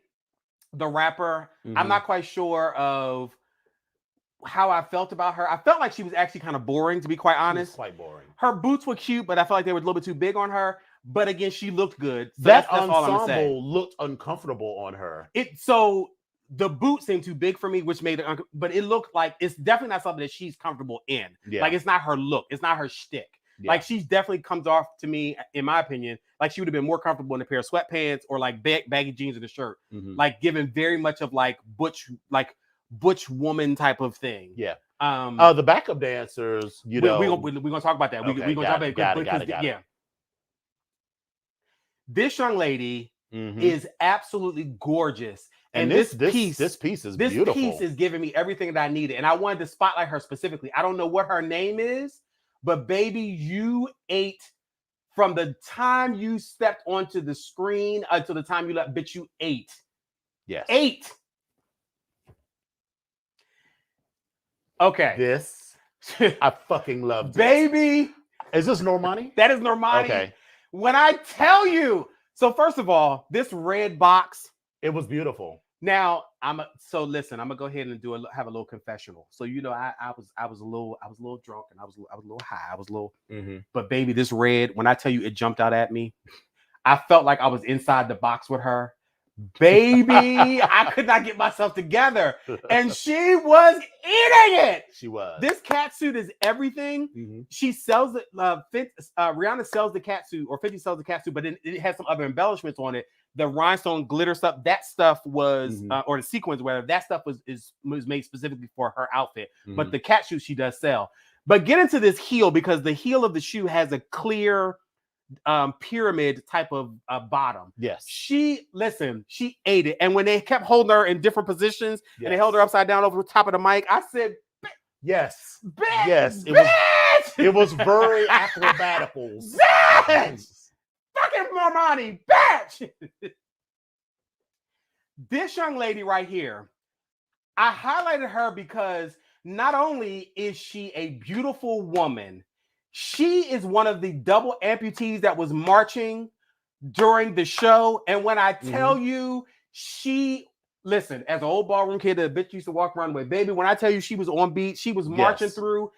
the rapper, I'm not quite sure of how I felt about her. I felt like she was actually kind of boring, to be quite She was honest. quite boring. Her boots were cute, but I felt like they were a little bit too big on her. But again, she looked good. So That that's all I'm gonna say. ensemble looked uncomfortable on her. So the boot seemed too big for me, which made it. But it looked like it's definitely not something that she's comfortable in. Yeah. Like it's not her look. It's not her shtick. Yeah. Like she's definitely comes off to me, in my opinion, like she would have been more comfortable in a pair of sweatpants or like baggy jeans and a shirt. Mhm. Like given very much of like butch woman type of thing. Yeah. The backup dancers, you know, we're gonna talk about that. Okay, we're gonna talk about it. got it. Yeah. This young lady Mhm. is absolutely gorgeous. And this piece is beautiful. This piece is giving me everything that I needed. And I wanted to spotlight her specifically. I don't know what her name is, but baby, you ate from the time you stepped onto the screen until the time you left. Bitch, you ate. Yes. 8. Okay. This I fucking love. Baby. Is this Normani? That is Normani. Okay. When I tell you, so first of all, this red box. It was beautiful. Now listen. I'm gonna go ahead and have a little confessional. So you know, I was a little drunk and I was a little high. But baby, this red. When I tell you, it jumped out at me. I felt like I was inside the box with her. Baby, I could not get myself together, and she was eating it. She was. This cat suit is everything. Mm-hmm. She sells it. Rihanna sells the cat suit, or Fenty sells the cat suit, but it has some other embellishments on it. The rhinestone glitter stuff, that stuff was, or the sequins, whatever, that stuff was made specifically for her outfit. Mm-hmm. But the cat shoe she does sell. But get into this heel, because the heel of the shoe has a clear pyramid type of bottom. Yes. She ate it. And when they kept holding her in different positions, and they held her upside down over the top of the mic, I said, yes. Bitch, yes. It was very acrobatical. Fucking Normani, bitch. This young lady right here, I highlighted her because not only is she a beautiful woman, she is one of the double amputees that was marching during the show. And when I tell you, listen, as an old ballroom kid, that bitch used to walk around with, baby, when I tell you she was on beat, she was marching through.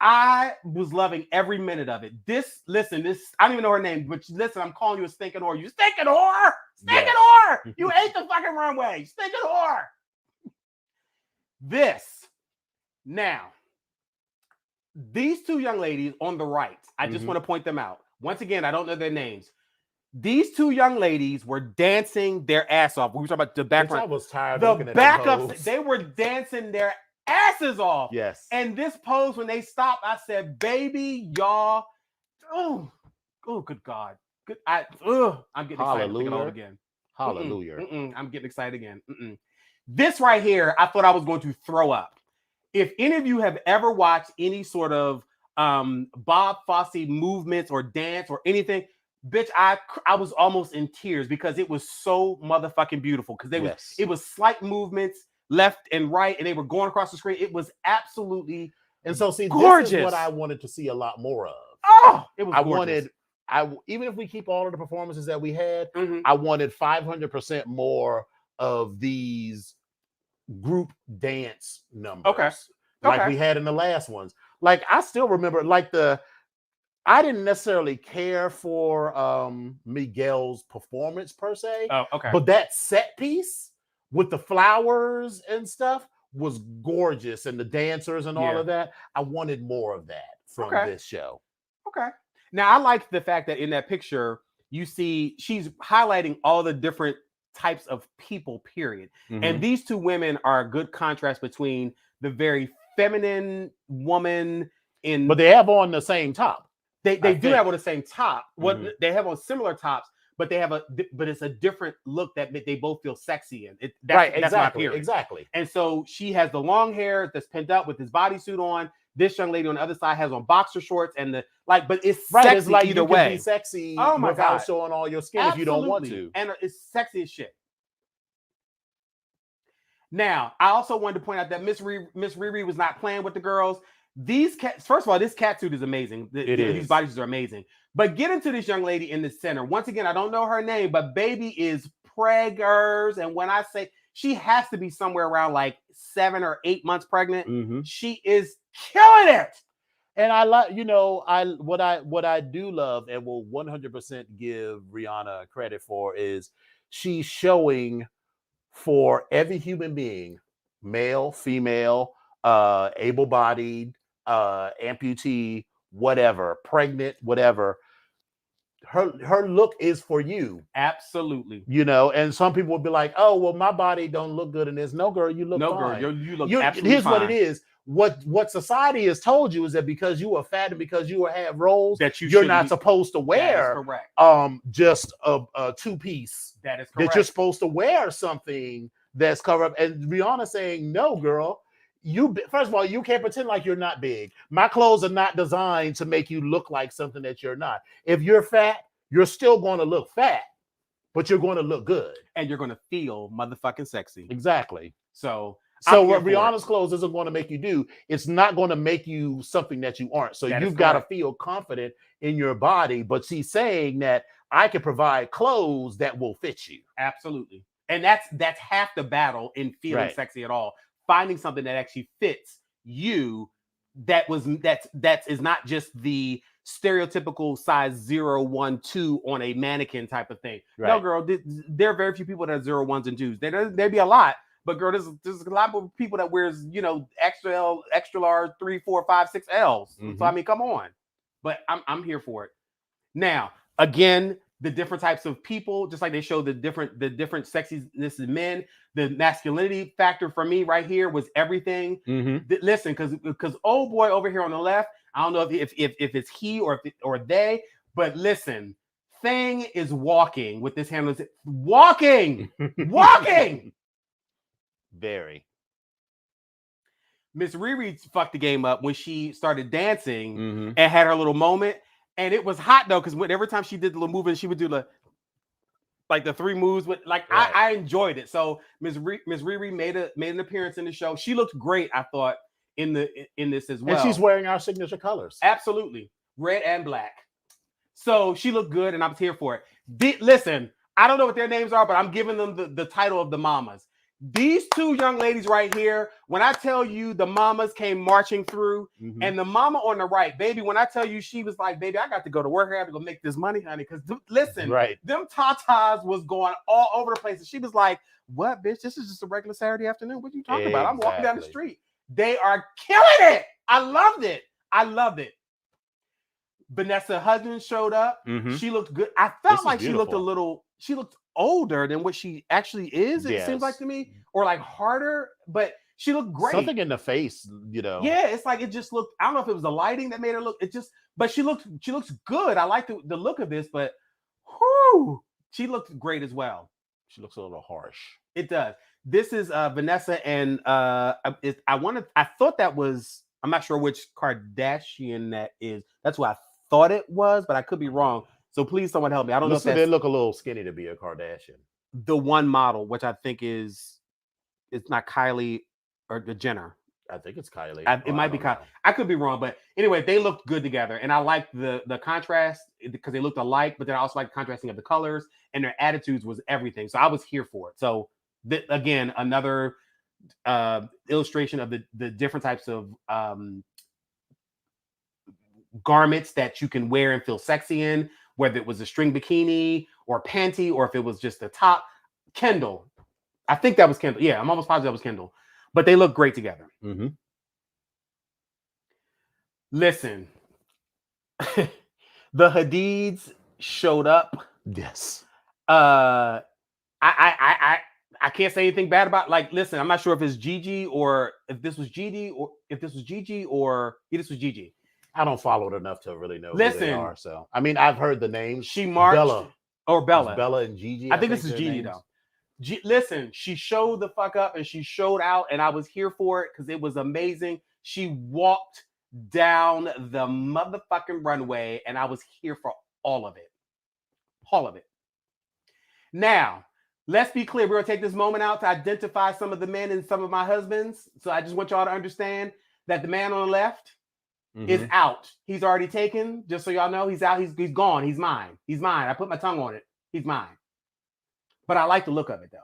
I was loving every minute of it. I don't even know her name, but listen, I'm calling you a stinking whore. You stinking whore! Stinking whore! You ate the fucking runway! Stinking whore! Now, these two young ladies on the right, I just want to point them out. Once again, I don't know their names. These two young ladies were dancing their ass off. We were talking about the background. I was tired. The backups, they were dancing their asses off. Yes. And this pose, when they stopped, I said, baby, y'all. Oh, good God. I'm getting excited to get old again. Hallelujah. I'm getting excited again. This right here, I thought I was going to throw up. If any of you have ever watched any sort of Bob Fosse movements or dance or anything, bitch, I was almost in tears because it was so motherfucking beautiful. Because it was slight movements left and right, and they were going across the screen. It was absolutely gorgeous. This is what I wanted to see a lot more of. Oh, it was gorgeous. Even if we keep all of the performances that we had, I wanted 500% more of these group dance numbers. Like we had in the last ones. Like I still remember, I didn't necessarily care for Miguel's performance per se. Oh, okay. But that set piece with the flowers and stuff was gorgeous, and the dancers and all of that. I wanted more of that from this show. Okay. Now I liked the fact that in that picture you see she's highlighting all the different types of people, period. And these two women are a good contrast between the very feminine woman but they have on the same top. They do have on the same top. They have on similar tops, but it's a different look that they both feel sexy in. That's my appearance. Exactly. And so she has the long hair that's pinned up with this bodysuit on. This young lady on the other side has on boxer shorts and but it's sexy it's like either you way. Can be sexy without God. Showing all your skin if you don't want to. And it's sexy as shit. Now, I also wanted to point out that Miss Riri was not playing with the girls. First of all, this cat suit is amazing. These bodysuits are amazing. But get into this young lady in the center. Once again, I don't know her name, but baby is preggers. And when I say She has to be somewhere around like 7 or 8 months pregnant. Mm-hmm. She is killing it. And I like, what I do love and will 100% give Rihanna credit for is she's showing for every human being, male, female, able-bodied, amputee, whatever, pregnant, whatever. Her look is for you. Absolutely. And some people would be like, oh, well, my body don't look good in this. No, girl, you look fine. Girl, you look absolutely here's fine. what it is. What society has told you is that because you are fat and because you have rolls, that you're not supposed to wear just a two-piece. That is correct. That you're supposed to wear something that's covered up. And Rihanna saying, no, girl. First of all, you can't pretend like you're not big. My clothes are not designed to make you look like something that you're not. If you're fat, you're still going to look fat, but you're going to look good. And you're going to feel motherfucking sexy. Exactly. So what Rihanna's clothes isn't going to make you do, it's not going to make you something that you aren't. So you've got to feel confident in your body. But she's saying that I can provide clothes that will fit you. Absolutely. And that's half the battle in feeling sexy at all. Finding something that actually fits you that is not just the stereotypical size 0, 1, 2 on a mannequin type of thing. Right. No, girl, there are very few people that are 0, 1s and 2s. There'd be a lot, but girl, there's a lot more people that wears, extra L, extra large, 3, 4, 5, 6 Ls. Mm-hmm. So I mean, come on. But I'm here for it. Now, again, the different types of people, just like they show the different sexiness in men, the masculinity factor for me right here was everything. Mm-hmm. Listen, because old boy over here on the left, I don't know if it's he or they, but listen, thing is walking with this hand. Walking. Very. Miss Riri fucked the game up when she started dancing and had her little moment. And it was hot though, because every time she did the little movement, she would do the 3 moves with I enjoyed it. So Miss Riri made an appearance in the show. She looked great, I thought, in this as well. And she's wearing our signature colors. Absolutely. Red and black. So she looked good and I was here for it. Listen, I don't know what their names are, but I'm giving them the title of the mamas. These 2 young ladies right here, when I tell you the mamas came marching through, and the mama on the right, baby, when I tell you she was like, baby, I got to go to work. I got to go make this money, honey. Because listen, them tatas was going all over the place. And she was like, what, bitch? This is just a regular Saturday afternoon. What are you talking about? I'm walking down the street. They are killing it. I loved it. Vanessa Hudgens showed up. She looked good. I felt like she looked older than what she actually is. It seems like to me, or like harder, but she looked great. Something in the face, Yeah, it's like it just looked. I don't know if it was the lighting that made her look. But she looks good. I like the look of this, but she looked great as well. She looks a little harsh. It does. This is Vanessa, and I thought that was. I'm not sure which Kardashian that is. That's what I thought it was, but I could be wrong. So please, someone help me. I don't know if they look a little skinny to be a Kardashian. The one model, which I think it's not Kylie or the Jenner. I think it's Kylie. It might be Kylie. I could be wrong, but anyway, they looked good together, and I liked the contrast because they looked alike. But then I also like the contrasting of the colors, and their attitudes was everything. So I was here for it. So again, another illustration of the different types of garments that you can wear and feel sexy in, whether it was a string bikini or panty, or if it was just a top. Kendall. I think that was Kendall. Yeah, I'm almost positive that was Kendall. But they look great together. Listen, the Hadids showed up. Yes. I can't say anything bad about. Listen, I'm not sure if it's Gigi or if this was Gigi or this was Gigi. I don't follow it enough to really know who they are. So I mean, I've heard the names. She marched. Bella. Bella and Gigi. I think this is Gigi though. Listen, she showed the fuck up and she showed out, and I was here for it because it was amazing. She walked down the motherfucking runway, and I was here for all of it. All of it. Now, let's be clear. We're going to take this moment out to identify some of the men and some of my husbands. So I just want y'all to understand that the man on the left is out. He's already taken. Just so y'all know, he's out. He's gone. He's mine. I put my tongue on it. He's mine. But I like the look of it, though.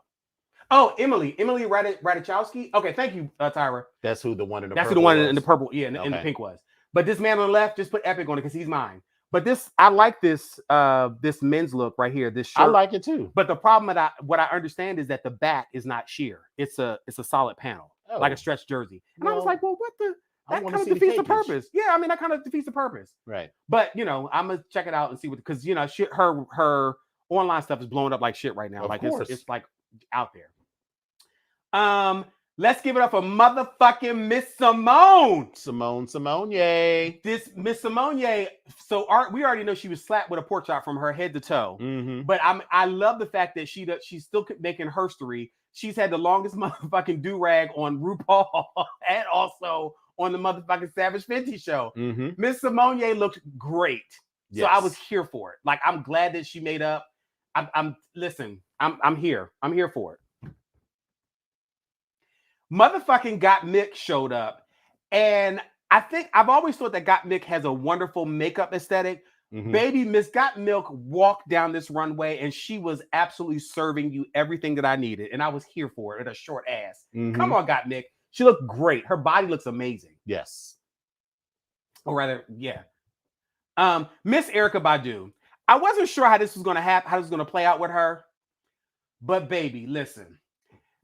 Oh, Emily Ratajkowski. Okay, thank you, Tyra. That's who the one in the That's who purple the one was. in the purple, yeah, in the Okay. pink was. But this man on the left, just put epic on it because he's mine. But this, I like this this men's look right here. This shirt. I like it too. But the problem that what I understand is that the back is not sheer. It's a solid panel, like a stretch jersey. And I was like, well, what the? That kind of defeats the purpose. Yeah, I mean, that kind of defeats the purpose. Right. But I'm gonna check it out and see what, because her online stuff is blowing up like shit right now. Of course. It's like out there. Let's give it up for motherfucking Miss Simone. Simone, yay. This Miss Simone, so we already know she was slapped with a pork chop from her head to toe. Mm-hmm. But I love the fact that she's still making herstory. She's had the longest motherfucking do-rag on RuPaul and also on the motherfucking Savage Fenty show. Mm-hmm. Miss Simone looked great. Yes. So I was here for it. Like, I'm glad that she made up. I'm here. I'm here for it. Motherfucking Got Mick showed up, and I think I've always thought that Got Mick has a wonderful makeup aesthetic. Mm-hmm. Baby, Miss Got Milk walked down this runway, and she was absolutely serving you everything that I needed, and I was here for it. At a short ass. Mm-hmm. Come on, Got Mick. She looked great. Her body looks amazing. Yes. Or rather, yeah. Miss Erykah Badu. I wasn't sure how this was going to happen, how this was going to play out with her, but baby, listen.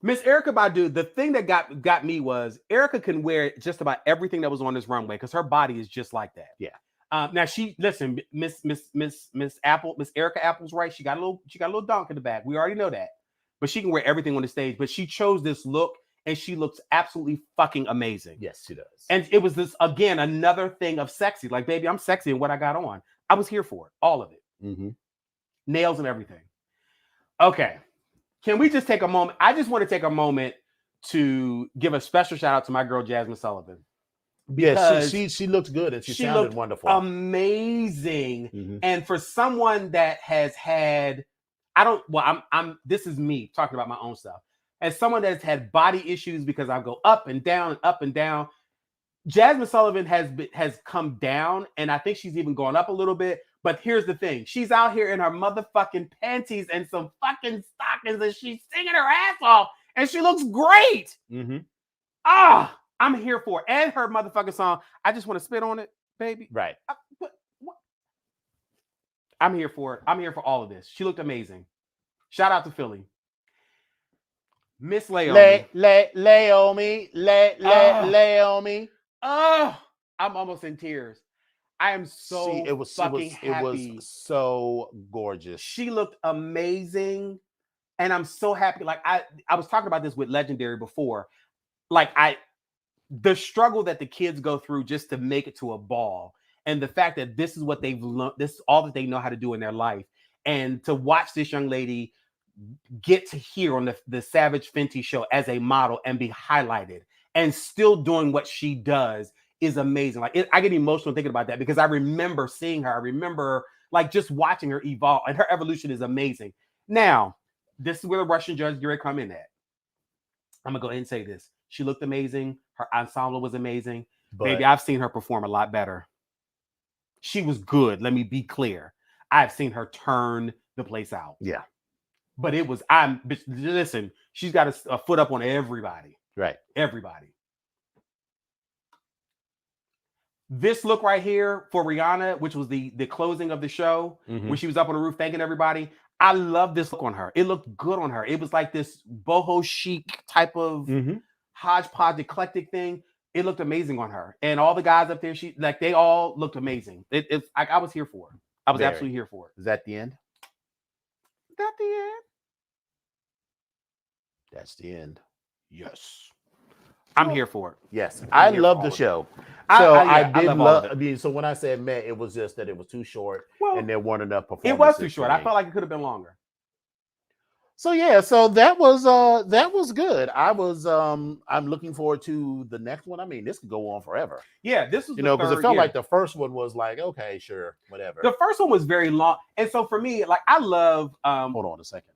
Miss Erykah Badu, the thing that got me was Erykah can wear just about everything that was on this runway because her body is just like that. Yeah. Now Miss Erykah Apple's right. She got a little donk in the back. We already know that, but she can wear everything on the stage. But she chose this look, and she looks absolutely fucking amazing. Yes, she does. And it was this again another thing of sexy. Like, baby, I'm sexy in what I got on. I was here for it, all of it, nails and everything. Okay. Can we just take a moment? I just want to take a moment to give a special shout out to my girl, Jasmine Sullivan. Yes, she looked good and she sounded wonderful. Amazing. Mm-hmm. And for someone that has had, this is me talking about my own stuff. As someone that's had body issues because I go up and down, Jasmine Sullivan has come down, and I think she's even gone up a little bit. But here's the thing. She's out here in her motherfucking panties and some fucking stockings, and she's singing her ass off, and she looks great. Mm-hmm. I'm here for it. And her motherfucking song, I Just Want to Spit on It, baby. Right. I'm here for it. I'm here for all of this. She looked amazing. Shout out to Philly. Miss Laomi. Lay on me. Lay on me. Oh, I'm almost in tears. I am so it was happy. It was so gorgeous. She looked amazing, and I'm so happy. Like I was talking about this with Legendary before. Like the struggle that the kids go through just to make it to a ball, and the fact that this is what they've learned, this is all that they know how to do in their life, and to watch this young lady get to hear on the Savage Fenty show as a model and be highlighted and still doing what she does is amazing. Like I get emotional thinking about that because I remember seeing her. I remember like just watching her evolve, and her evolution is amazing. Now, this is where the Russian judge Gary come in at. I'm gonna go ahead and say this. She looked amazing. Her ensemble was amazing. But baby, I've seen her perform a lot better. She was good. Let me be clear. I've seen her turn the place out. Yeah. But listen, she's got a foot up on everybody. Right. Everybody. This look right here for Rihanna, which was the closing of the show, when she was up on the roof thanking everybody. I love this look on her. It looked good on her. It was like this boho chic type of hodgepodge eclectic thing. It looked amazing on her. And all the guys up there, they all looked amazing. I was here for it. I was absolutely here for it. Is that the end? Is that the end? That's the end. Yes. I'm here for it. Yes. I love the show. So I did love it. I mean, so when I said met, it was just that it was too short and there weren't enough performances. It was too short. I felt like it could have been longer. So yeah, so that was good. I'm looking forward to the next one. I mean, this could go on forever. Yeah, this was because it felt like the first one was like, okay, sure, whatever. The first one was very long, and so for me, like I love. Hold on a second.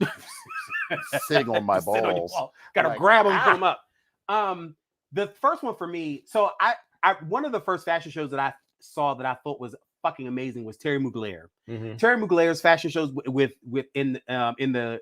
I'm sorry. Sitting on my balls. Gotta grab them, pull them up. The first one for me. So I one of the first fashion shows that I saw that I thought was fucking amazing was Terry Mugler. Terry Mugler's fashion shows in the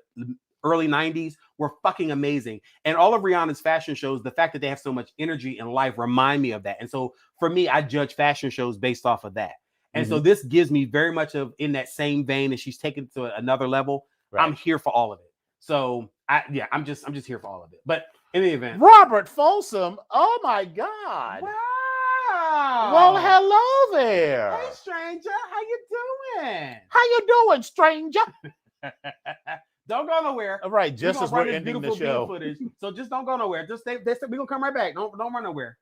early 90s were fucking amazing. And all of Rihanna's fashion shows, the fact that they have so much energy in life remind me of that. And so for me, I judge fashion shows based off of that. And so this gives me very much of in that same vein, and she's taken it to another level. Right. I'm here for all of it. So I'm just here for all of it. But in any event, Robert Folsom. Oh my God. wow. Well, hello there. Hey, stranger, how you doing? How you doing, stranger? Don't go nowhere. All right, just as we're ending the show. Footage, so just don't go nowhere. Just stay. We're gonna come right back. Don't run nowhere.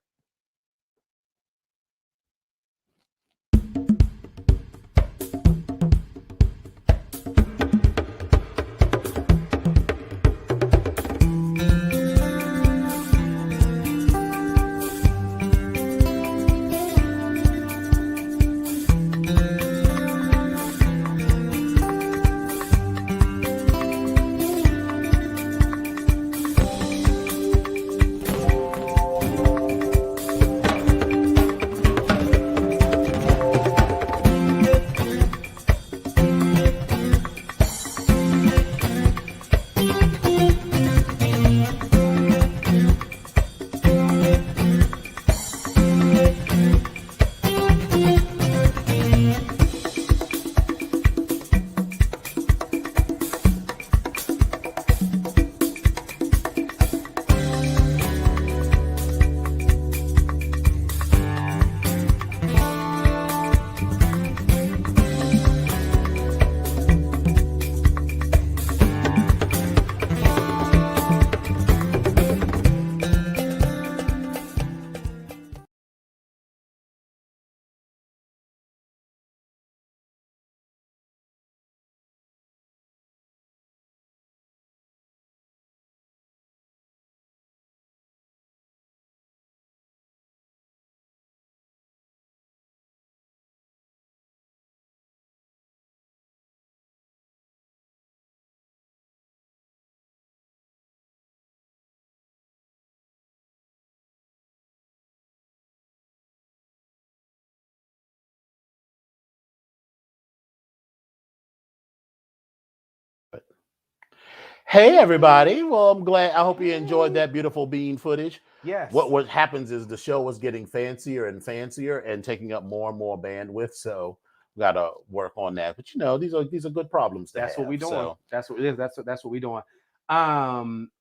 Hey everybody. Well, I'm glad. I hope you enjoyed that beautiful bean footage. Yes. What happens is the show was getting fancier and fancier and taking up more and more bandwidth. So we got to work on that. But you know, these are good problems to That's have. what we're doing. So. That's what it is. That's what we're doing.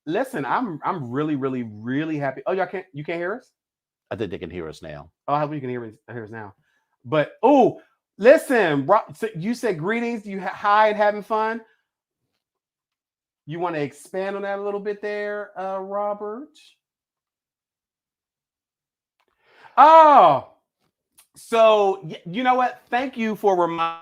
Listen, I'm really happy. Oh, you can't hear us? I think they can hear us now. Oh, I hope you can hear us now. But listen, so you said greetings. You hi and having fun. You want to expand on that a little bit there, Robert? Oh, so you know what? Thank you for reminding.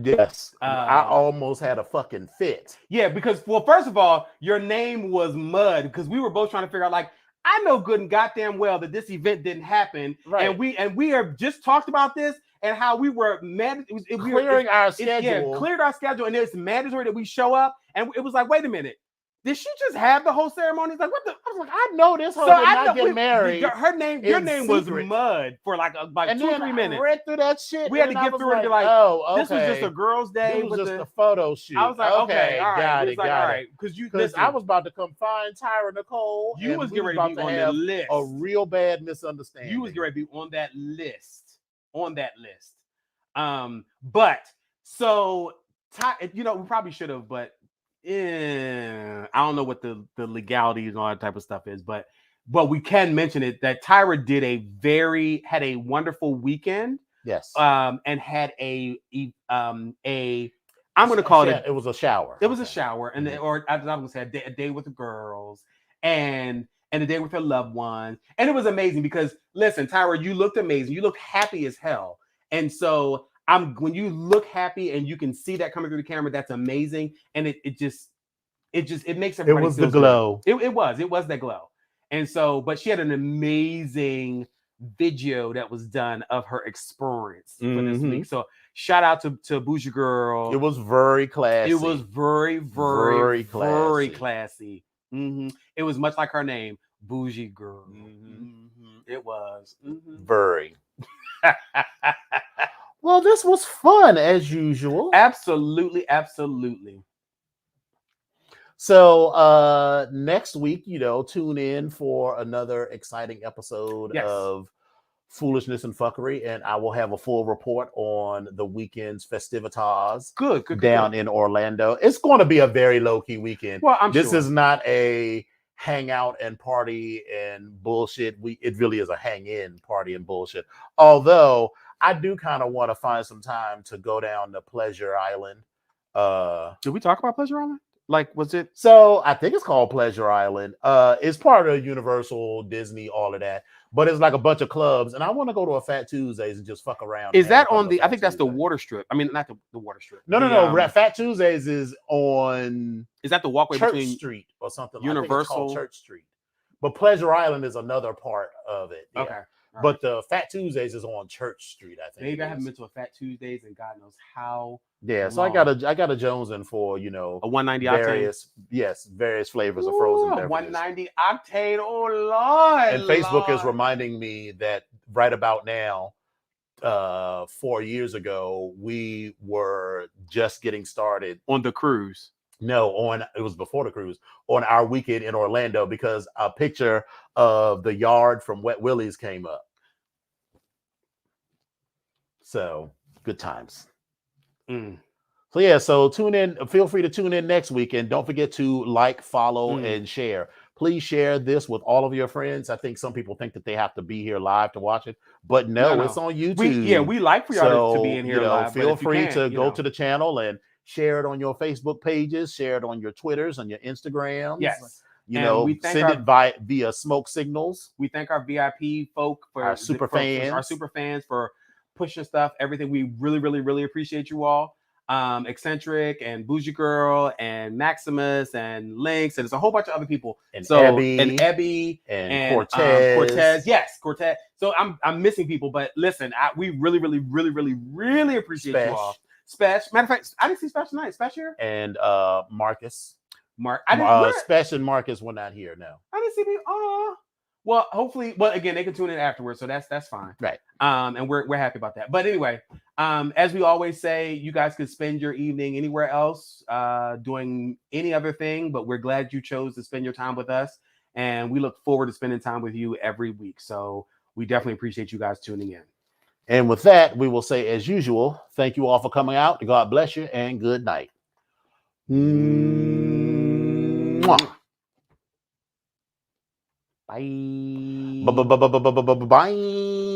Yes, I almost had a fucking fit. Yeah, because first of all, your name was Mud because we were both trying to figure out like. I know good and goddamn well that this event didn't happen, right? And we have just talked about this and how we were clearing our schedule. Yeah, cleared our schedule, and it's mandatory that we show up. And it was like, wait a minute, did she just have the whole ceremony? It's like, what the? I was like, I know this whole did not get married. Your name was Mud for like 2 or 3 minutes. I read through that shit. We had to get through it and be like, oh, okay. This was just a girl's day. It was just a photo shoot. I was like, okay, all right. Got it. Because I was about to come find Tyra Nicole. You was getting ready to be on the list. A real bad misunderstanding. You was getting ready to be on that list. But so we probably should have, but I don't know what the legalities and all that type of stuff is, but we can mention it that Tyra had a wonderful weekend. Yes. And had I'm going to call it. It was a shower. It was a shower, and or I was going to say a day with the girls and a day with her loved ones, and it was amazing because listen, Tyra, you looked amazing. You looked happy as hell, and so. When you look happy and you can see that coming through the camera, that's amazing. And it makes everybody. It was the glow. It was that glow. And so, but she had an amazing video that was done of her experience for this week. So shout out to Bougie Girl. It was very classy. It was very classy. It was much like her name, Bougie Girl. It was very. Well, this was fun as usual. Absolutely. So next week, tune in for another exciting episode Yes. of Foolishness and Fuckery, and I will have a full report on the weekend's festivitas Good. down in Orlando. It's going to be a very low-key weekend. Well, I'm This sure. is not a hang out and party and bullshit. It really is a hang in party and bullshit. Although I do kind of want to find some time to go down to Pleasure Island. Did we talk about Pleasure Island? Like, was it? So I think it's called Pleasure Island. It's part of Universal, Disney, all of that. But it's like a bunch of clubs, and I want to go to a Fat Tuesdays and just fuck around. Is that on the? the? I think that's the Water Strip. I mean, not the Water Strip. No. Fat Tuesdays is on. Is that the walkway Church between Street or something? Universal? I think it's called Church Street. But Pleasure Island is another part of it. Yeah. Okay. But the Fat Tuesdays is on Church Street, I think. Maybe I haven't been to a Fat Tuesdays and God knows how. Yeah, so I got a Jonesin for a 190 octane. Various flavors of frozen beverages. 190 octane, oh Lord! And Facebook is reminding me that right about now, 4 years ago, we were just getting started on the cruise. No, it was before the cruise, on our weekend in Orlando, because a picture of the yard from Wet Willie's came up. So good times. So yeah, so tune in. Feel free to tune in next week, and don't forget to like, follow, and share. Please share this with all of your friends. I think some people think that they have to be here live to watch it, but no. It's on YouTube. We like for y'all to be in here live. Feel free to go to the channel and share it on your Facebook pages, share it on your Twitters, on your Instagrams. Yes. Send it via smoke signals. We thank our VIP folk for our super fans for pushing stuff, everything. We really, really, really appreciate you all. Eccentric and Bougie Girl and Maximus and Lynx, and there's a whole bunch of other people. And Ebby and Cortez. Yes, Cortez. So I'm missing people, but listen, we really, really, really, really, really appreciate you all. Spesh. Matter of fact, I didn't see Spesh tonight. Spesh here? And Marcus. Spesh and Marcus were not here. No, I didn't see me. Well, hopefully, again, they can tune in afterwards, so that's fine. Right. And we're happy about that. But anyway, as we always say, you guys could spend your evening anywhere else, doing any other thing, but we're glad you chose to spend your time with us, and we look forward to spending time with you every week. So we definitely appreciate you guys tuning in. And with that, we will say, as usual, thank you all for coming out. God bless you, and good night. Mwah. Bye. Bye.